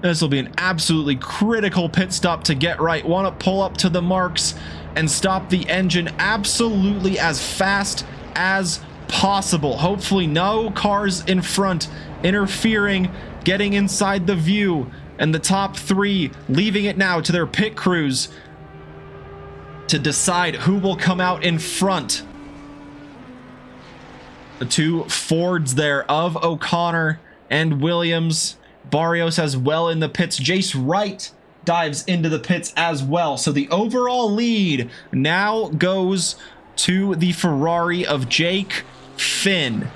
S1: This will be an absolutely critical pit stop to get right. Want to pull up to the marks and stop the engine absolutely as fast as possible. Hopefully no cars in front interfering, getting inside the view. And the top 3 leaving it now to their pit crews to decide who will come out in front. The 2 Fords there of O'Connor and Williams. Barrios as well in the pits. Jace Wright dives into the pits as well. So the overall lead now goes to the Ferrari of Jake Finn.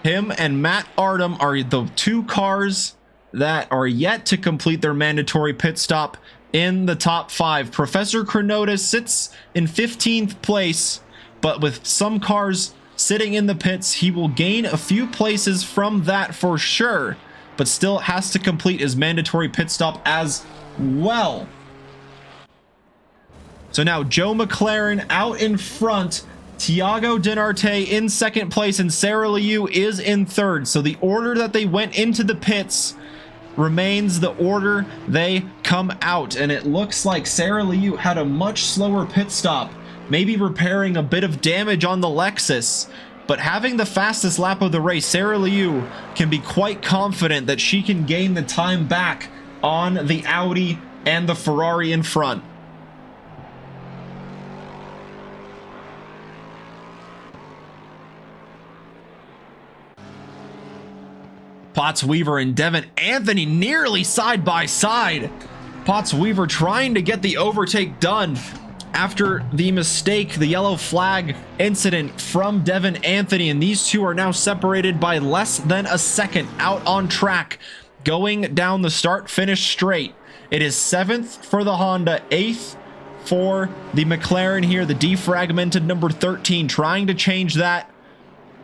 S1: Him and Matt Artem are the 2 cars that are yet to complete their mandatory pit stop in the top 5. Professor Chronotis sits in 15th place, but with some cars sitting in the pits, he will gain a few places from that for sure, but still has to complete his mandatory pit stop as well. So now Joe McLaren out in front, Thiago Dinarte in second place, and Sarah Liu is in third. So the order that they went into the pits remains the order they come out, and it looks like Sarah Liu had a much slower pit stop, maybe repairing a bit of damage on the Lexus. But having the fastest lap of the race, Sarah Liu can be quite confident that she can gain the time back on the Audi and the Ferrari in front. Potts Weaver and Devin Anthony nearly side by side. Potts Weaver trying to get the overtake done after the mistake, the yellow flag incident from Devin Anthony, and these two are now separated by less than a second out on track, going down the start-finish straight. It is 7th for the Honda, 8th for the McLaren here, the defragmented number 13, trying to change that,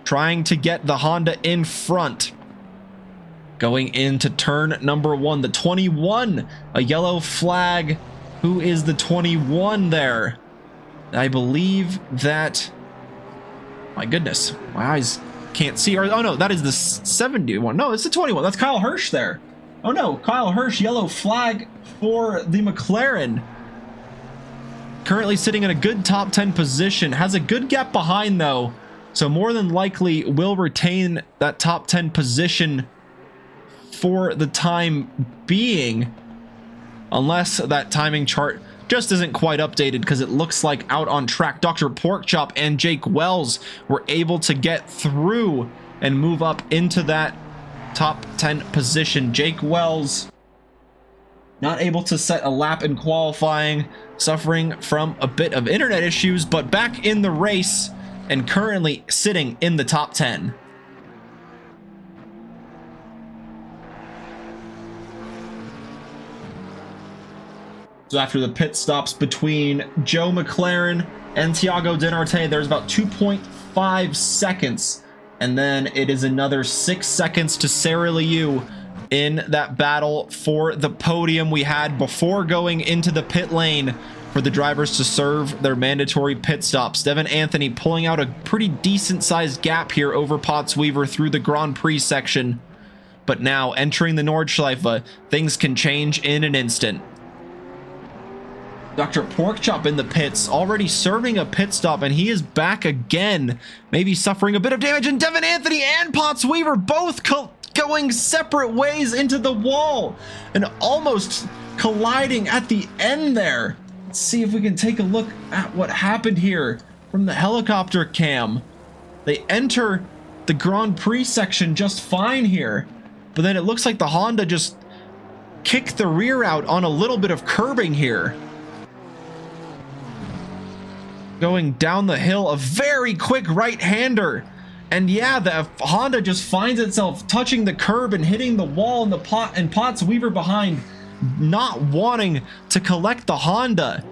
S1: trying to get the Honda in front. Going into turn number 1, the 21, a yellow flag. Who is the 21 there? I believe that, my goodness, my eyes can't see. Or, oh no, that is the 71. No, it's the 21. That's Kyle Hirsch there. Oh no, Kyle Hirsch, yellow flag for the McLaren. Currently sitting in a good top 10 position. Has a good gap behind though, so more than likely will retain that top 10 position for the time being, unless that timing chart just isn't quite updated, because it looks like out on track Dr. Porkchop and Jake Wells were able to get through and move up into that top 10 position. Jake Wells not able to set a lap in qualifying, suffering from a bit of internet issues, but back in the race and currently sitting in the top 10. So after the pit stops between Joe McLaren and Thiago Dinarte, there's about 2.5 seconds. And then it is another 6 seconds to Sarah Liu in that battle for the podium we had before going into the pit lane for the drivers to serve their mandatory pit stops. Devin Anthony pulling out a pretty decent sized gap here over Potts Weaver through the Grand Prix section. But now entering the Nordschleife, things can change in an instant. Dr. Porkchop in the pits, already serving a pit stop, and he is back again, maybe suffering a bit of damage, and Devin Anthony and Potts Weaver both going separate ways into the wall and almost colliding at the end there. Let's see if we can take a look at what happened here from the helicopter cam. They enter the Grand Prix section just fine here, but then it looks like the Honda just kicked the rear out on a little bit of curbing here. Going down the hill, a very quick right-hander, and yeah, the Honda just finds itself touching the curb and hitting the wall, and Potts Weaver behind, not wanting to collect the Honda,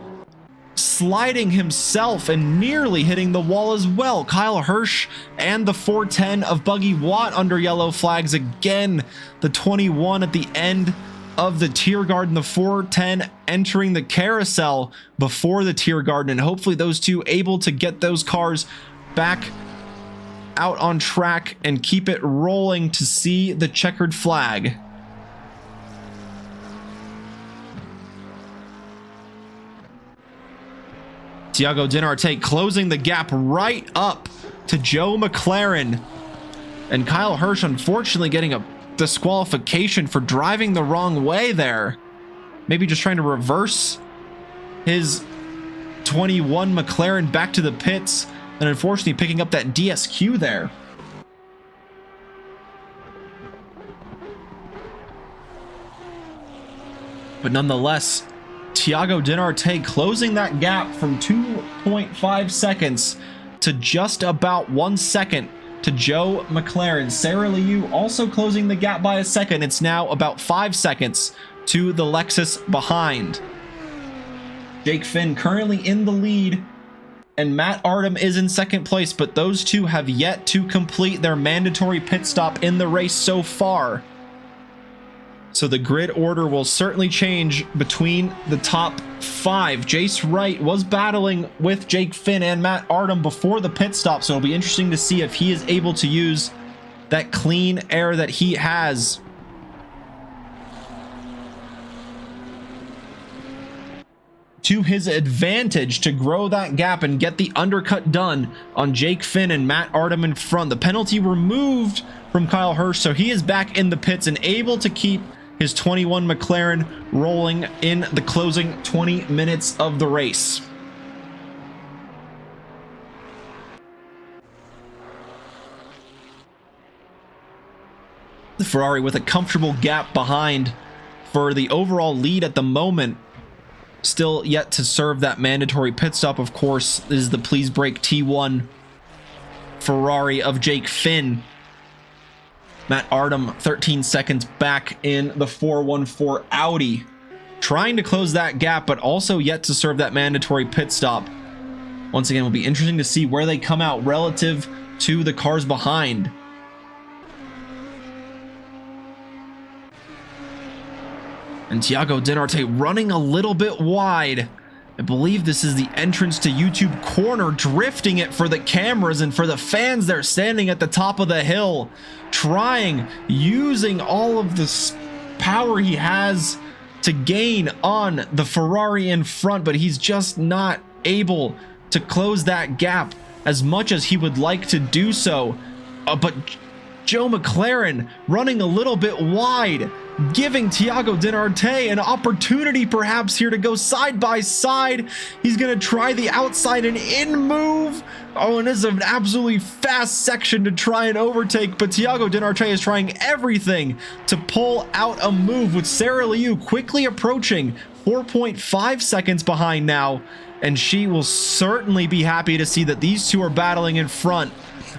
S1: sliding himself and nearly hitting the wall as well. Kyle Hirsch and the 410 of Buggy Watt under yellow flags again. The 21 at the end of the Tier Garden, the 410 entering the carousel before the Tier Garden, and hopefully those two able to get those cars back out on track and keep it rolling to see the checkered flag. Thiago Dinarte closing the gap right up to Joe McLaren, and Kyle Hirsch unfortunately getting a disqualification for driving the wrong way there. Maybe just trying to reverse his 21 McLaren back to the pits, and unfortunately picking up that DSQ there. But nonetheless, Thiago Dinarte closing that gap from 2.5 seconds to just about 1 second to Joe McLaren. Sarah Liu also closing the gap by a second. It's now about 5 seconds to the Lexus behind. Jake Finn currently in the lead, and Matt Artem is in second place, but those two have yet to complete their mandatory pit stop in the race so far. So the grid order will certainly change between the top 5. Jace Wright was battling with Jake Finn and Matt Artem before the pit stop, so it'll be interesting to see if he is able to use that clean air that he has. To his advantage to grow that gap and get the undercut done on Jake Finn and Matt Artem in front. The penalty removed from Kyle Hirsch, so he is back in the pits and able to keep his 21 McLaren rolling in the closing 20 minutes of the race. The Ferrari with a comfortable gap behind for the overall lead at the moment. Still yet to serve that mandatory pit stop, of course, is the Please Brake T1 Ferrari of Jake Finn. Matt Artem 13 seconds back in the 414 Audi, trying to close that gap, but also yet to serve that mandatory pit stop. Once again, it will be interesting to see where they come out relative to the cars behind. And Thiago Dinarte running a little bit wide. I believe this is the entrance to YouTube corner, drifting it for the cameras and for the fans. They're standing at the top of the hill, using all of the power he has to gain on the Ferrari in front, but he's just not able to close that gap as much as he would like to do so. But Joe McLaren running a little bit wide, giving Thiago Dinarte an opportunity perhaps here to go side by side. He's going to try the outside and in move. Oh, and this is an absolutely fast section to try and overtake, but Thiago Dinarte is trying everything to pull out a move, with Sarah Liu quickly approaching 4.5 seconds behind now, and she will certainly be happy to see that these two are battling in front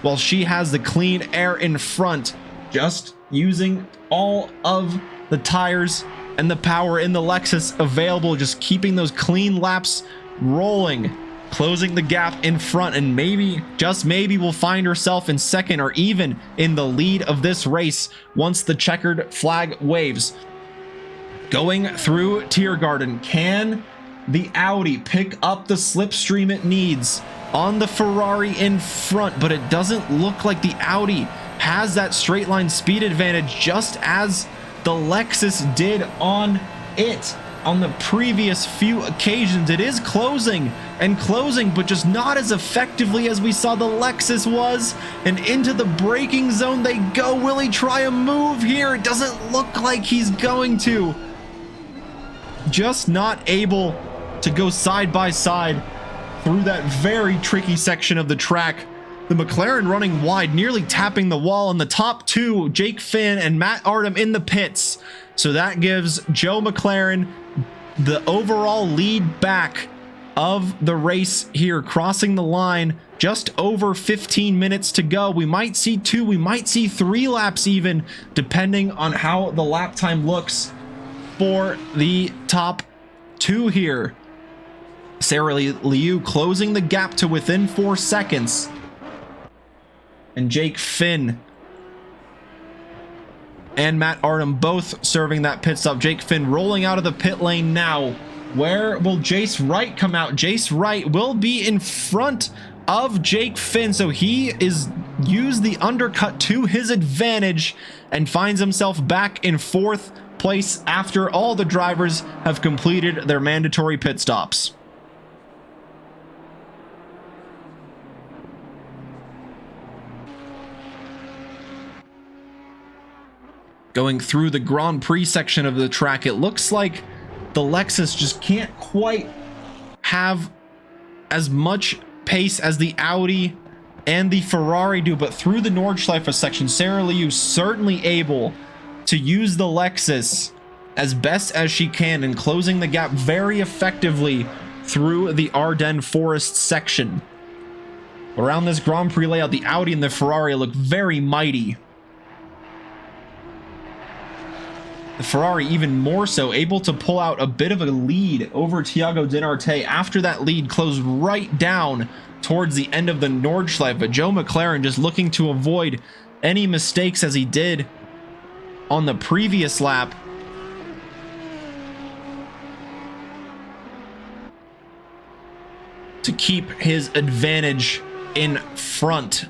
S1: while she has the clean air in front, just using all of the tires and the power in the Lexus available, just keeping those clean laps rolling, closing the gap in front, and maybe, just maybe, will find herself in second or even in the lead of this race once the checkered flag waves. Going through Tiergarten, can the Audi pick up the slipstream it needs on the Ferrari in front? But it doesn't look like the Audi has that straight line speed advantage, just as the Lexus did on it on the previous few occasions. It is closing and closing, but just not as effectively as we saw the Lexus was. And into the braking zone they go. Will he try a move here? It doesn't look like he's going to. Just not able to go side by side through that very tricky section of the track. The McLaren running wide, nearly tapping the wall, in the top two, Jake Finn and Matt Artem in the pits. So that gives Joe McLaren the overall lead back of the race here, crossing the line. Just over 15 minutes to go. We might see 2, we might see 3 laps even, depending on how the lap time looks for the top 2 here. Sarah Liu closing the gap to within 4 seconds. And Jake Finn and Matt Artem both serving that pit stop. Jake Finn rolling out of the pit lane now. Where will Jace Wright come out? Jace Wright will be in front of Jake Finn, so he is used the undercut to his advantage and finds himself back in 4th place after all the drivers have completed their mandatory pit stops. Going through the Grand Prix section of the track, it looks like the Lexus just can't quite have as much pace as the Audi and the Ferrari do, but through the Nordschleife section, Sarah Liu certainly able to use the Lexus as best as she can and closing the gap very effectively through the Ardennes Forest section. Around this Grand Prix layout, the Audi and the Ferrari look very mighty. The Ferrari even more so, able to pull out a bit of a lead over Thiago Dinarte after that lead closed right down towards the end of the Nordschleife. But Joe McLaren just looking to avoid any mistakes as he did on the previous lap. To keep his advantage in front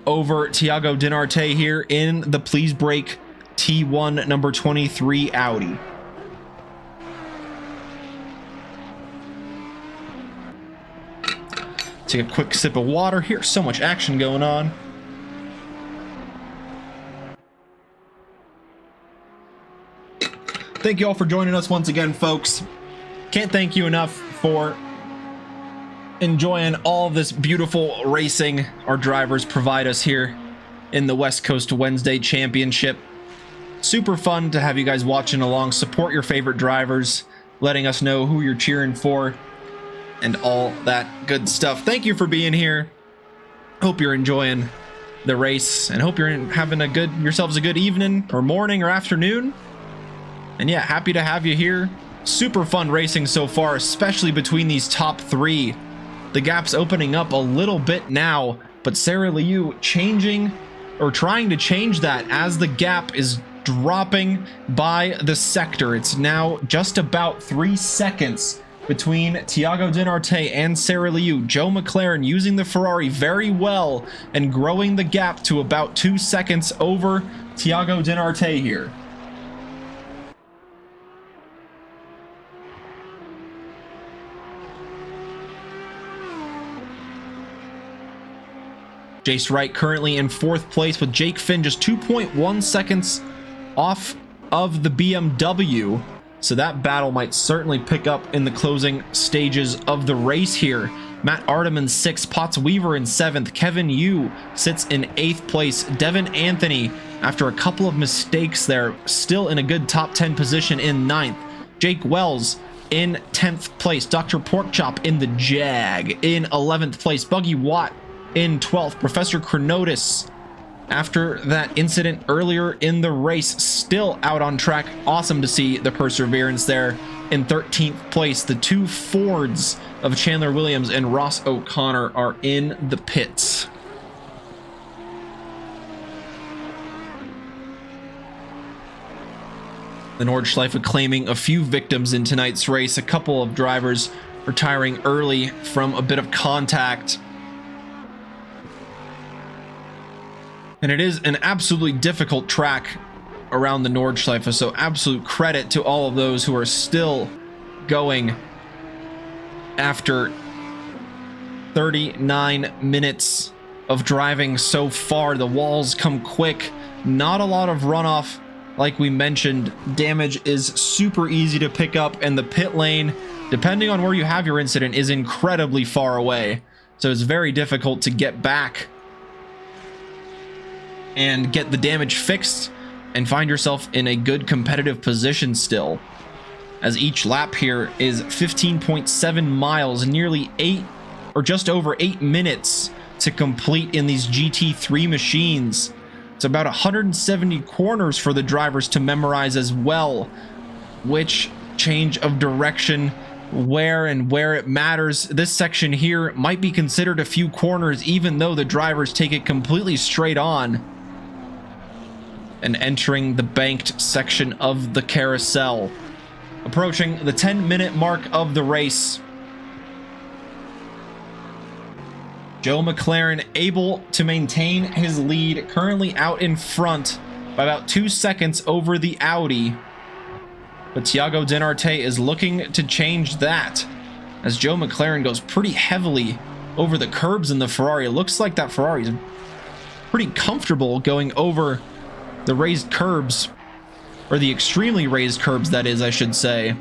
S1: over Thiago Dinarte here in the Please Brake T1 number 23 Audi. Take a quick sip of water here. So much action going on. Thank you all for joining us once again, folks. Can't thank you enough for enjoying all this beautiful racing our drivers provide us here in the West Coast Wednesday Championship. Super fun to have you guys watching along. Support your favorite drivers, letting us know who you're cheering for, and all that good stuff. Thank you for being here. Hope you're enjoying the race, and hope you're having yourselves a good evening or morning or afternoon. And yeah, happy to have you here. Super fun racing so far, especially between these top three. The gap's opening up a little bit now, but Sarah Liu changing or trying to change that as the gap is dropping by the sector. It's now just about 3 seconds between Thiago Dinarte and Sarah Liu. Joe McLaren using the Ferrari very well and growing the gap to about 2 seconds over Thiago Dinarte here. Jace Wright currently in 4th place with Jake Finn just 2.1 seconds off of the BMW. So that battle might certainly pick up in the closing stages of the race here. Matt Artem in 6th, Potts Weaver in 7th, Kevin Yu sits in 8th place, Devin Anthony, after a couple of mistakes there, still in a good top 10 position in 9th. Jake Wells in 10th place, Dr. Porkchop in the Jag in 11th place, Buggy Watt in 12th, Professor Chronotis after that incident earlier in the race, still out on track. Awesome to see the perseverance there in 13th place. The two Fords of Chandler Williams and Ross O'Connor are in the pits. The Nordschleife claiming a few victims in tonight's race, a couple of drivers retiring early from a bit of contact. And it is an absolutely difficult track around the Nordschleife, so absolute credit to all of those who are still going after 39 minutes of driving so far. The walls come quick, not a lot of runoff. Like we mentioned, damage is super easy to pick up, and the pit lane, depending on where you have your incident, is incredibly far away. So it's very difficult to get back and get the damage fixed and find yourself in a good competitive position still, as each lap here is 15.7 miles, nearly 8 or just over 8 minutes to complete in these GT3 machines. It's about 170 corners for the drivers to memorize as well, which change of direction, where it matters. This section here might be considered a few corners, even though the drivers take it completely straight on. And entering the banked section of the carousel, approaching the 10-minute mark of the race. Joe McLaren able to maintain his lead, currently out in front by about 2 seconds over the Audi. But Thiago Dinarte is looking to change that, as Joe McLaren goes pretty heavily over the curbs in the Ferrari. It looks like that Ferrari is pretty comfortable going over the raised curbs, or the extremely raised curbs, that is, I should say.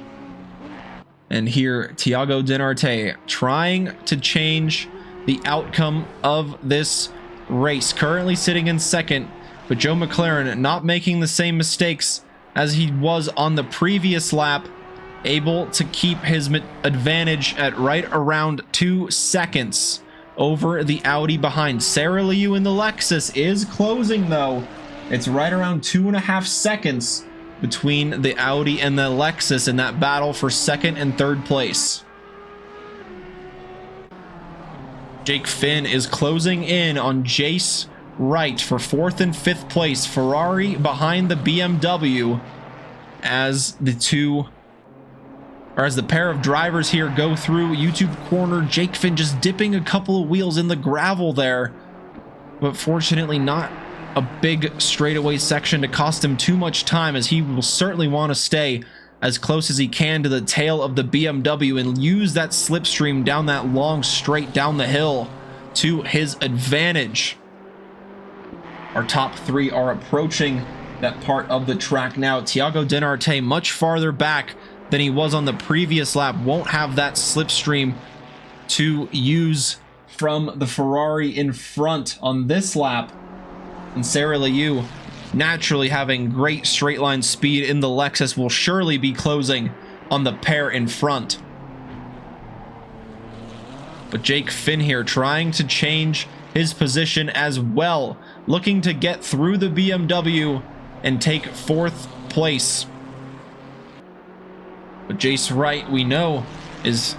S1: And here, Thiago Dinarte trying to change the outcome of this race, currently sitting in second, but Joe McLaren not making the same mistakes as he was on the previous lap, able to keep his advantage at right around 2 seconds over the Audi behind. Sarah Liu in the Lexus is closing though. It's right around 2.5 seconds between the Audi and the Lexus in that battle for second and third place. Jake Finn is closing in on Jace Wright for 4th and 5th place. Ferrari behind the BMW as the pair of drivers here go through YouTube corner. Jake Finn just dipping a couple of wheels in the gravel there, but fortunately not a big straightaway section to cost him too much time, as he will certainly want to stay as close as he can to the tail of the BMW and use that slipstream down that long straight down the hill to his advantage. Our top 3 are approaching that part of the track now. Thiago Dinarte much farther back than he was on the previous lap, won't have that slipstream to use from the Ferrari in front on this lap. And Sarah Liu, naturally having great straight line speed in the Lexus, will surely be closing on the pair in front. But Jake Finn here trying to change his position as well, looking to get through the BMW and take 4th place. But Jace Wright, we know, is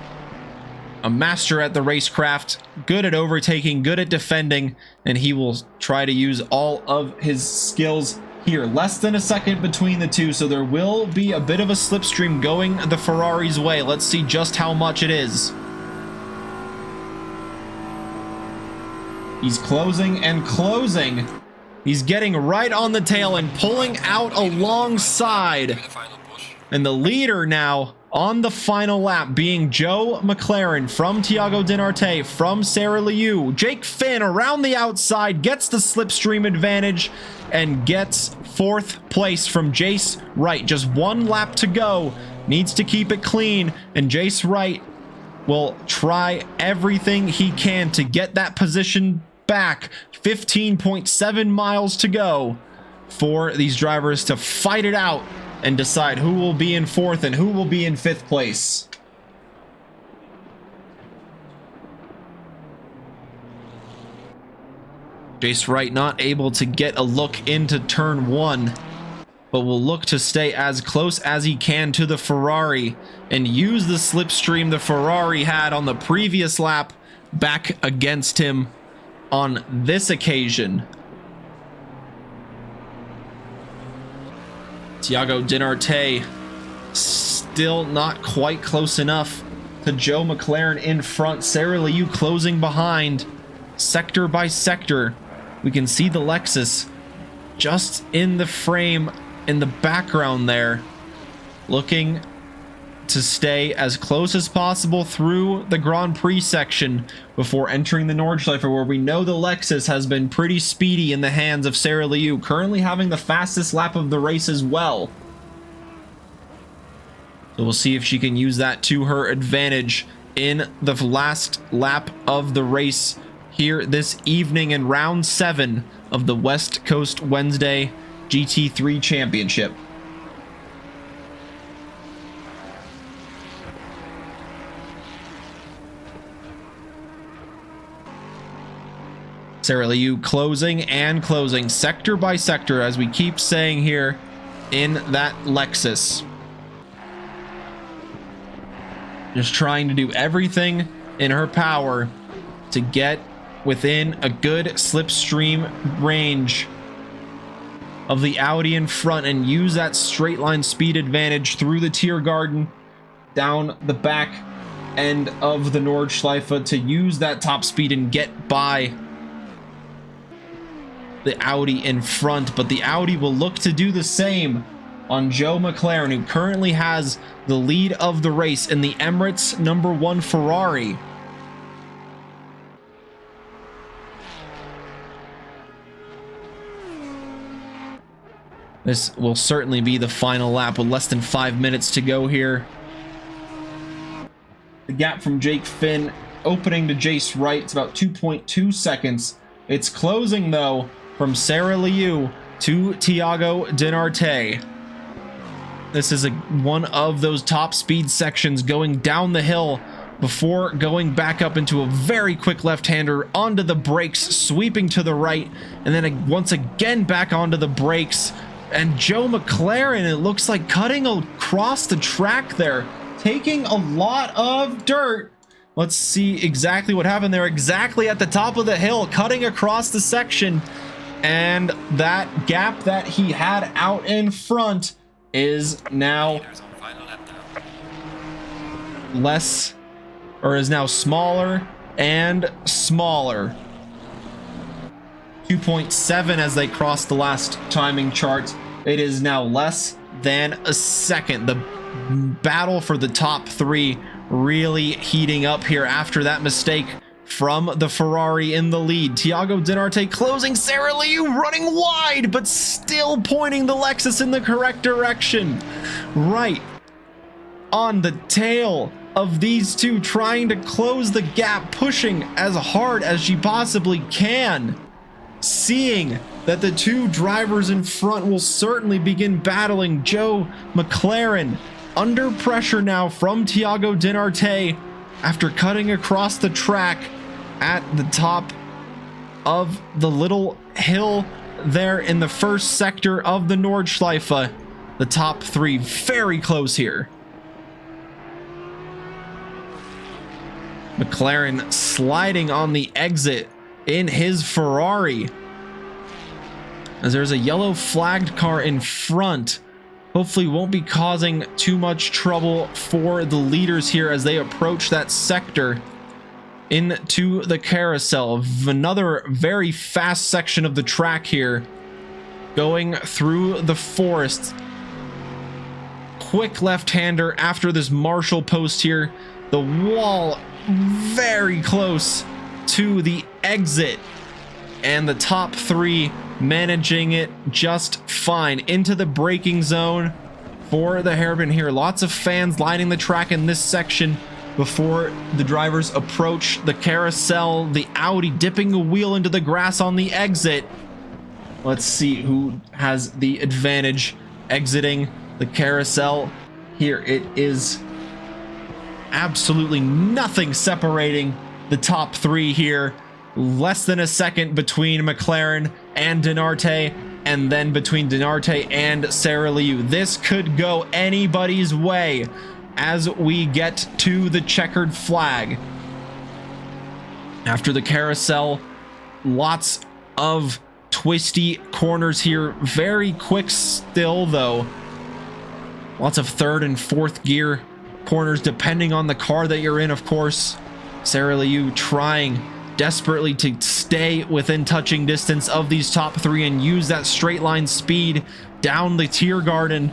S1: a master at the racecraft, good at overtaking, good at defending, and he will try to use all of his skills here. Less than a second between the two, so there will be a bit of a slipstream going the Ferrari's way. Let's see just how much it is. He's closing and closing. He's getting right on the tail and pulling out alongside. And the leader now on the final lap being Joe McLaren from Thiago Dinarte from Sarah Liu. Jake Finn around the outside gets the slipstream advantage and gets 4th place from Jace Wright. Just 1 lap to go. Needs to keep it clean, and Jace Wright will try everything he can to get that position back. 15.7 miles to go for these drivers to fight it out and decide who will be in 4th and who will be in 5th place. Jace Wright not able to get a look into turn 1, but will look to stay as close as he can to the Ferrari and use the slipstream the Ferrari had on the previous lap back against him on this occasion. Thiago Dinarte still not quite close enough to Joe McLaren in front. Sarah Liu closing behind, sector by sector. We can see the Lexus just in the frame in the background there, looking to stay as close as possible through the Grand Prix section before entering the Nordschleife, where we know the Lexus has been pretty speedy in the hands of Sarah Liu, currently having the fastest lap of the race as well. So we'll see if she can use that to her advantage in the last lap of the race here this evening in round 7 of the West Coast Wednesday GT3 Championship. Sarah Liu closing and closing sector by sector, as we keep saying here in that Lexus. Just trying to do everything in her power to get within a good slipstream range of the Audi in front and use that straight line speed advantage through the Tiergarten down the back end of the Nordschleife to use that top speed and get by the Audi in front. But the Audi will look to do the same on Joe McLaren, who currently has the lead of the race in the Emirates #1 Ferrari. This will certainly be the final lap with less than 5 minutes to go here. The gap from Jake Finn opening to Jace Wright, it's about 2.2 seconds. It's closing though from Sarah Liu to Thiago Dinarte. This is one of those top speed sections going down the hill before going back up into a very quick left-hander onto the brakes, sweeping to the right, and then once again back onto the brakes. And Joe McLaren, it looks like cutting across the track there, taking a lot of dirt. Let's see exactly what happened there. Exactly at the top of the hill, cutting across the section. And that gap that he had out in front is now less, or is now smaller and smaller. 2.7 as they cross the last timing chart. It is now less than a second. The battle for the top three really heating up here after that mistake from the Ferrari in the lead. Thiago Dinarte closing, Sarah Liu running wide, but still pointing the Lexus in the correct direction. Right on the tail of these two, trying to close the gap, pushing as hard as she possibly can. Seeing that the two drivers in front will certainly begin battling, Joe McLaren under pressure now from Thiago Dinarte after cutting across the track at the top of the little hill there in the first sector of the Nordschleife. The top three very close here. McLaren sliding on the exit in his Ferrari as there's a yellow flagged car in front. Hopefully won't be causing too much trouble for the leaders here as they approach that sector into the carousel of another very fast section of the track here, going through the forest. Quick left-hander after this Marshall post here. The wall very close to the exit, and the top three managing it just fine into the braking zone for the hairpin here. Lots of fans lining the track in this section before the drivers approach the carousel. The Audi dipping a wheel into the grass on the exit. Let's see who has the advantage exiting the carousel. Here it is. Absolutely nothing separating the top three here. Less than a second between McLaren and Dinarte, and then between Dinarte and Sarah Liu. This could go anybody's way as we get to the checkered flag. After the carousel, lots of twisty corners here. Very quick still, though. Lots of third and fourth gear corners, depending on the car that you're in, of course. Sarah Liu trying desperately to stay within touching distance of these top three and use that straight line speed down the Tiergarten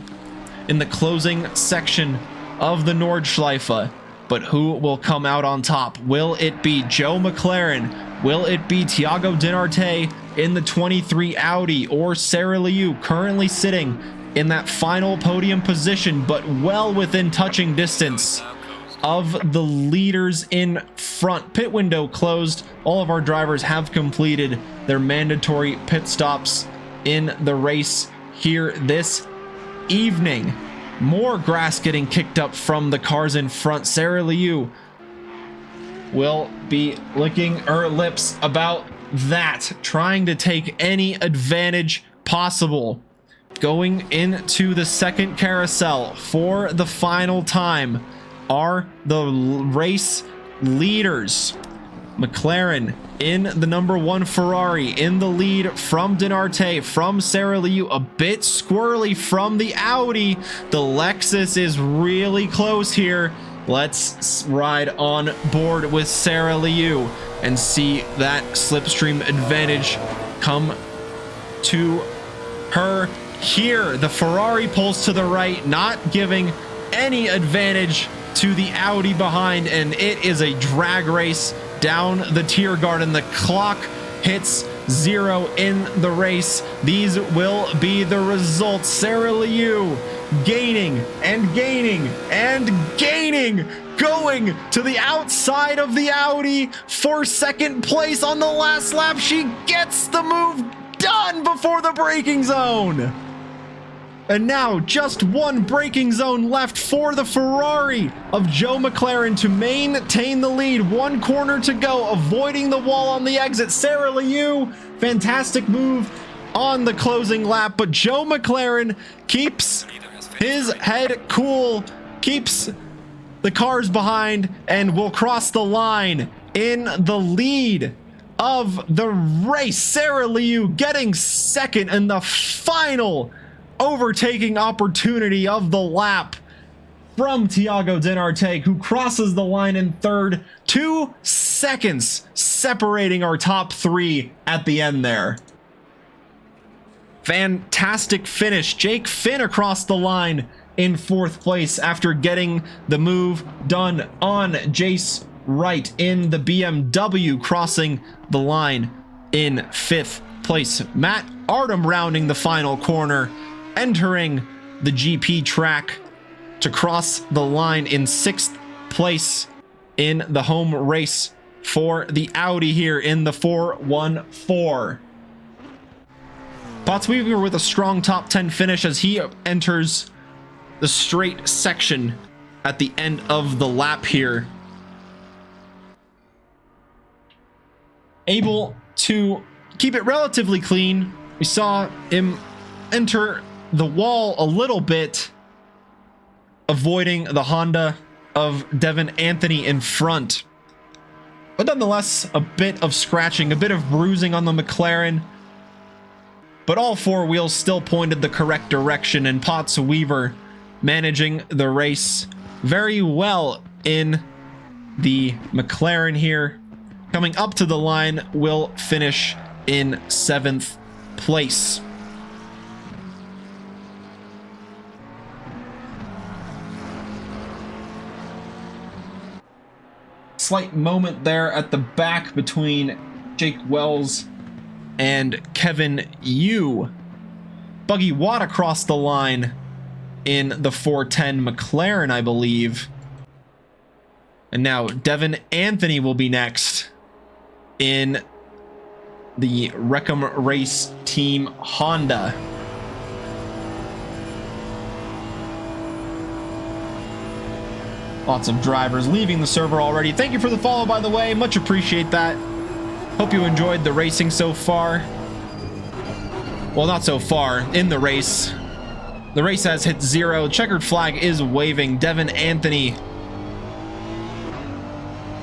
S1: in the closing section of the Nordschleife. But who will come out on top? Will it be Joe McLaren? Will it be Thiago Dinarte in the 23 Audi, or Sarah Liu currently sitting in that final podium position, but well within touching distance of the leaders in front? Pit window closed. All of our drivers have completed their mandatory pit stops in the race here this evening. More grass getting kicked up from the cars in front. Sarah Liu will be licking her lips about that, trying to take any advantage possible. Going into the second carousel for the final time are the race leaders. McLaren in the number one Ferrari in the lead from Dinarte, from Sarah Liu, a bit squirrely from the Audi. The Lexus is really close here. Let's ride on board with Sarah Liu and see that slipstream advantage come to her here. The Ferrari pulls to the right, not giving any advantage to the Audi behind, and it is a drag race down the Tiergarten. The clock hits 0 in the race. These will be the results. Sarah Liu gaining and gaining and gaining, going to the outside of the Audi for second place on the last lap. She gets the move done before the braking zone. And now just one braking zone left for the Ferrari of Joe McLaren to maintain the lead. One corner to go, avoiding the wall on the exit. Sarah Liu, fantastic move on the closing lap, but Joe McLaren keeps his head cool, keeps the cars behind, and will cross the line in the lead of the race. Sarah Liu getting second in the final overtaking opportunity of the lap from Thiago Denarte, who crosses the line in third. 2 seconds separating our top three at the end there. Fantastic finish. Jake Finn across the line in fourth place after getting the move done on Jace Wright in the BMW, crossing the line in fifth place. Matt Artem rounding the final corner, entering the GP track to cross the line in sixth place in the home race for the Audi here in the 414. Botsweaver with a strong top 10 finish as he enters the straight section at the end of the lap here. Able to keep it relatively clean. We saw him enter the wall a little bit, avoiding the Honda of Devin Anthony in front. But nonetheless, a bit of scratching, a bit of bruising on the McLaren. But all four wheels still pointed the correct direction, and Potts Weaver managing the race very well in the McLaren here. Coming up to the line, will finish in seventh place. Slight moment there at the back between Jake Wells and Kevin Yu. Buggy Watt across the line in the 410 McLaren, I believe. And now Devin Anthony will be next in the Wreckham Race Team Honda. Lots of drivers leaving the server already. Thank you for the follow, by the way. Much appreciate that. Hope you enjoyed the racing so far. Well, not so far in the race. The race has hit 0. Checkered flag is waving. Devin Anthony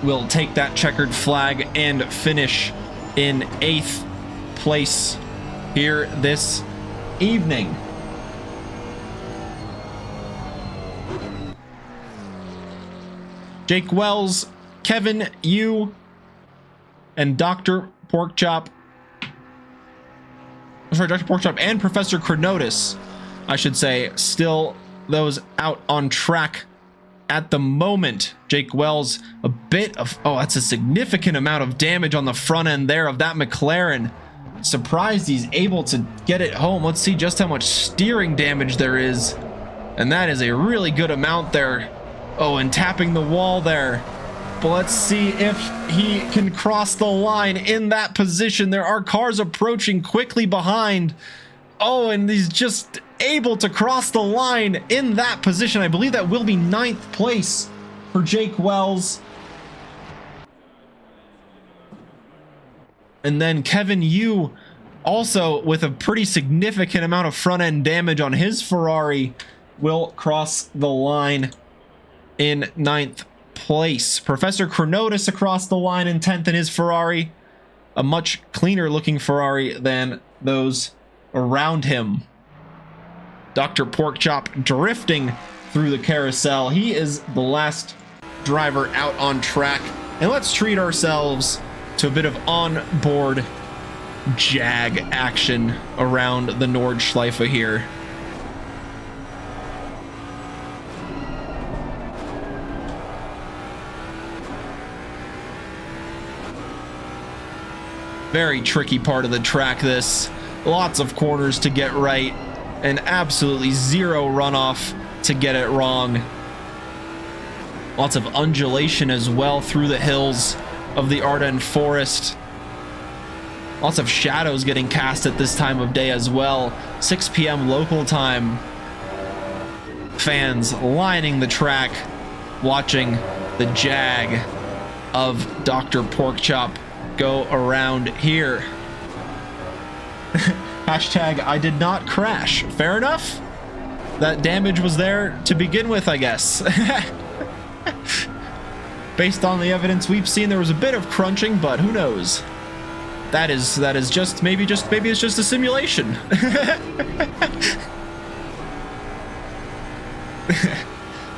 S1: will take that checkered flag and finish in 8th place here this evening. Jake Wells, Kevin Yu, and Dr. Porkchop. Sorry, Dr. Porkchop and Professor Chronotis, I should say, still those out on track at the moment. Jake Wells, a bit of, oh, that's a significant amount of damage on the front end there of that McLaren. Surprised he's able to get it home. Let's see just how much steering damage there is. And that is a really good amount there. Oh, and tapping the wall there. But let's see if he can cross the line in that position. There are cars approaching quickly behind. Oh, and he's just able to cross the line in that position. I believe that will be 9th place for Jake Wells. And then Kevin Yu, also with a pretty significant amount of front end damage on his Ferrari, will cross the line in 9th place. Professor Chronotis across the line in 10th in his Ferrari. A much cleaner looking Ferrari than those around him. Dr. Porkchop drifting through the carousel. He is the last driver out on track. And let's treat ourselves to a bit of on-board Jag action around the Nordschleife here. Very tricky part of the track, this. Lots of corners to get right, and absolutely zero runoff to get it wrong. Lots of undulation as well through the hills of the Ardennes Forest. Lots of shadows getting cast at this time of day as well. 6 p.m. local time fans lining the track, watching the Jag of Dr. Porkchop go around here. Hashtag I did not crash. Fair enough. That damage was there to begin with, I guess. Based on the evidence we've seen, there was a bit of crunching, but who knows? That is just maybe it's just a simulation.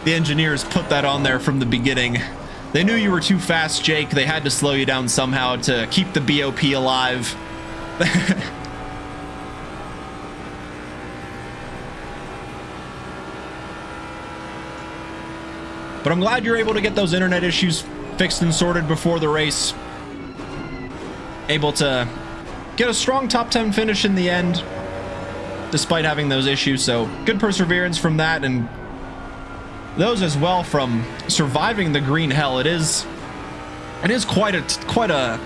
S1: The engineers put that on there from the beginning. They knew you were too fast, Jake. They had to slow you down somehow to keep the BOP alive. But I'm glad you're able to get those internet issues fixed and sorted before the race. Able to get a strong top 10 finish in the end, despite having those issues. So good perseverance from that, and those as well from surviving the green hell. It is quite a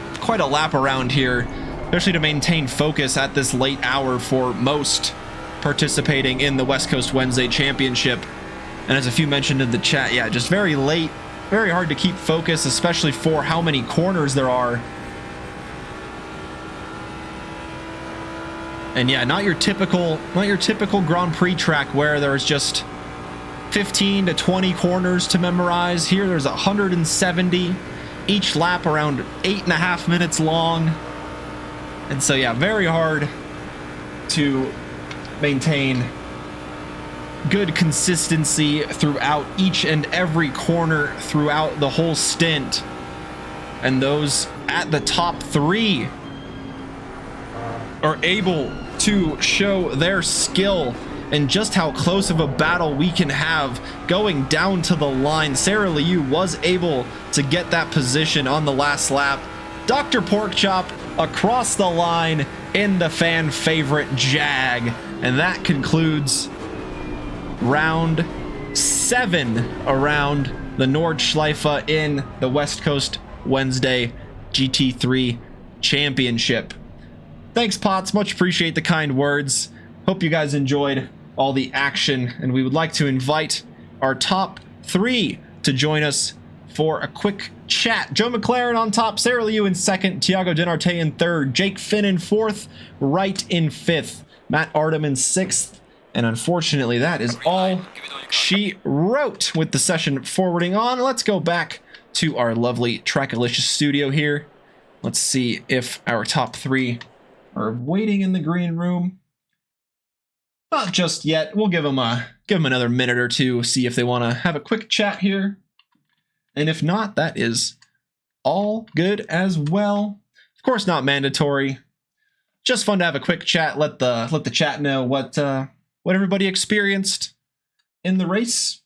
S1: lap around here, especially to maintain focus at this late hour for most participating in the West Coast Wednesday Championship. And as a few mentioned in the chat, yeah, just very late, very hard to keep focus, especially for how many corners there are. And yeah, not your typical Grand Prix track where there's just 15 to 20 corners to memorize. Here there's 170, each lap around 8.5 minutes long. And so yeah, very hard to maintain good consistency throughout each and every corner throughout the whole stint. And those at the top 3 are able to show their skill and just how close of a battle we can have going down to the line. Sarah Liu was able to get that position on the last lap. Dr. Porkchop across the line in the fan favorite Jag. And that concludes round 7 around the Nordschleife in the West Coast Wednesday GT3 Championship. Thanks, Potts. Much appreciate the kind words. Hope you guys enjoyed all the action, and we would like to invite our top 3 to join us for a quick chat. Joe McLaren on top, Sarah Liu in 2nd, Thiago Dinarte in 3rd, Jake Finn in 4th, Wright in 5th, Matt Artem in 6th. And unfortunately, that is all she wrote with the session forwarding on. Let's go back to our lovely Trackalicious studio here. Let's see if our top 3 are waiting in the green room. Not just yet. We'll give them another minute or two, see if they want to have a quick chat here. And if not, that is all good as well. Of course, not mandatory. Just fun to have a quick chat. Let the chat know what everybody experienced in the race.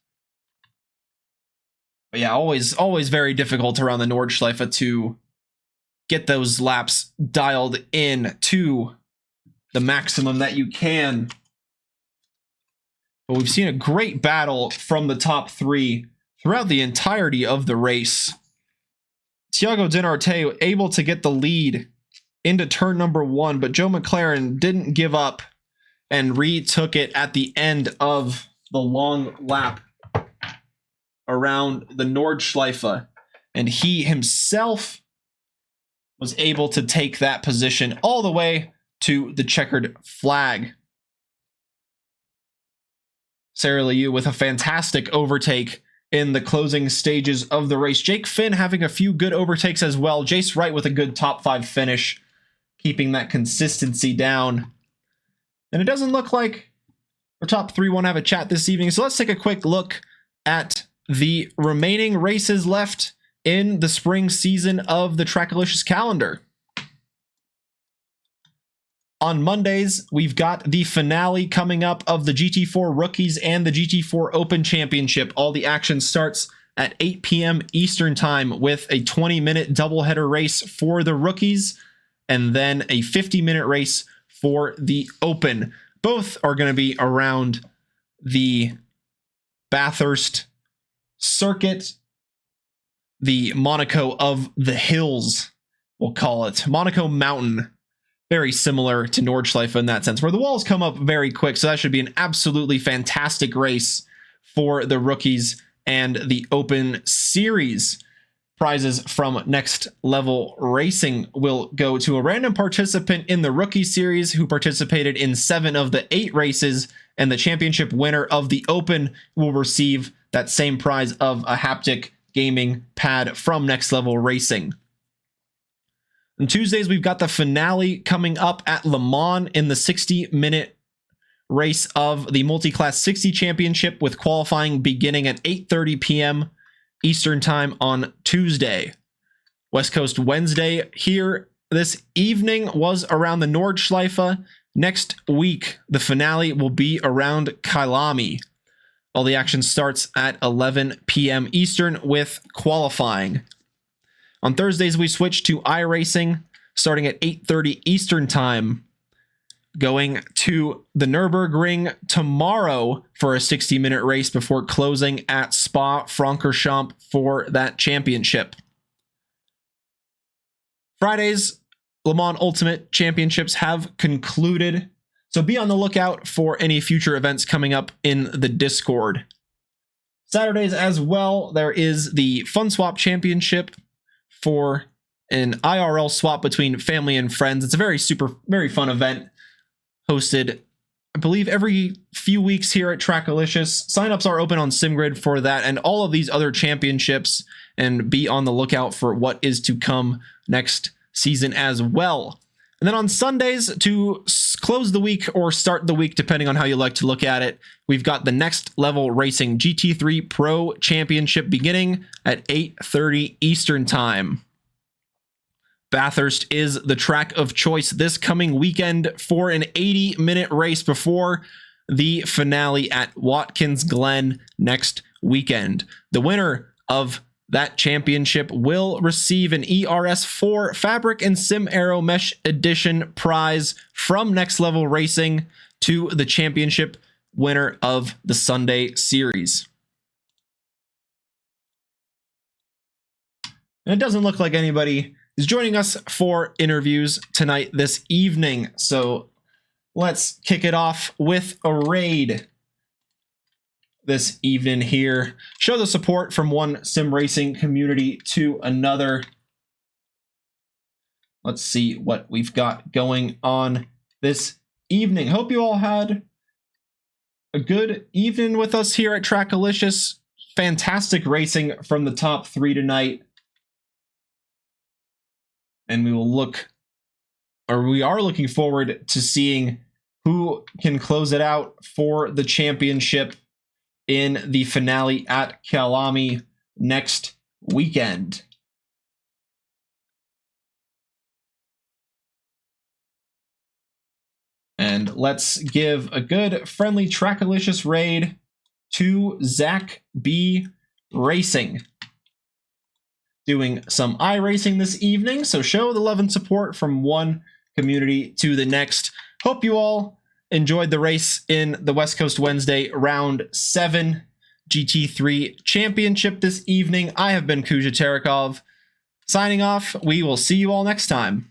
S1: But yeah, always very difficult around the Nordschleife to get those laps dialed in to the maximum that you can. But we've seen a great battle from the top 3 throughout the entirety of the race. Thiago Dinarte able to get the lead into turn number 1, but Joe McLaren didn't give up and retook it at the end of the long lap around the Nordschleife. And he himself was able to take that position all the way to the checkered flag. Sarah Liu with a fantastic overtake in the closing stages of the race. Jake Finn having a few good overtakes as well. Jace Wright with a good top 5 finish, keeping that consistency down. And it doesn't look like our top 3 want to have a chat this evening. So let's take a quick look at the remaining races left in the spring season of the Trackalicious calendar. On Mondays, we've got the finale coming up of the GT4 Rookies and the GT4 Open Championship. All the action starts at 8 p.m. Eastern Time with a 20-minute doubleheader race for the Rookies and then a 50-minute race for the Open. Both are going to be around the Bathurst circuit, the Monaco of the Hills, we'll call it. Monaco Mountain. Very similar to Nordschleife in that sense, where the walls come up very quick, so that should be an absolutely fantastic race for the rookies and the Open Series. Prizes from Next Level Racing will go to a random participant in the Rookie Series who participated in 7 of the 8 races, and the championship winner of the Open will receive that same prize of a haptic gaming pad from Next Level Racing. On Tuesdays, we've got the finale coming up at Le Mans in the 60-minute race of the Multi-Class 60 Championship, with qualifying beginning at 8:30 p.m. Eastern Time on Tuesday. West Coast Wednesday here this evening was around the Nordschleife. Next week, the finale will be around Kyalami. All the action starts at 11 p.m. Eastern with qualifying. On Thursdays, we switch to iRacing, starting at 8:30 Eastern Time, going to the Nürburgring tomorrow for a 60-minute race before closing at Spa-Francorchamps for that championship. Fridays, Le Mans Ultimate Championships have concluded, so be on the lookout for any future events coming up in the Discord. Saturdays as well, there is the Fun Swap Championship for an IRL swap between family and friends. It's a very fun event, hosted, I believe, every few weeks here at Trackalicious. Signups are open on SimGrid for that and all of these other championships, and be on the lookout for what is to come next season as well. And then on Sundays, to close the week or start the week, depending on how you like to look at it, we've got the Next Level Racing GT3 Pro Championship beginning at 8:30 Eastern Time. Bathurst is the track of choice this coming weekend for an 80-minute race before the finale at Watkins Glen next weekend. The winner of that championship will receive an ERS4 Fabric and Sim Aero Mesh Edition prize from Next Level Racing to the championship winner of the Sunday series. And it doesn't look like anybody is joining us for interviews tonight this evening, so let's kick it off with a raid this evening here. Show the support from one sim racing community to another. Let's see what we've got going on this evening. Hope you all had a good evening with us here at Trackalicious. Fantastic racing from the top 3 tonight. And we are looking forward to seeing who can close it out for the championship in the finale at Kyalami next weekend. And let's give a good friendly Trackalicious raid to Zach B Racing, doing some iRacing this evening, so show the love and support from one community to the next. Hope you all enjoyed the race in the West Coast Wednesday Round 7 GT3 Championship this evening. I have been Kuja Terekov, signing off. We will see you all next time.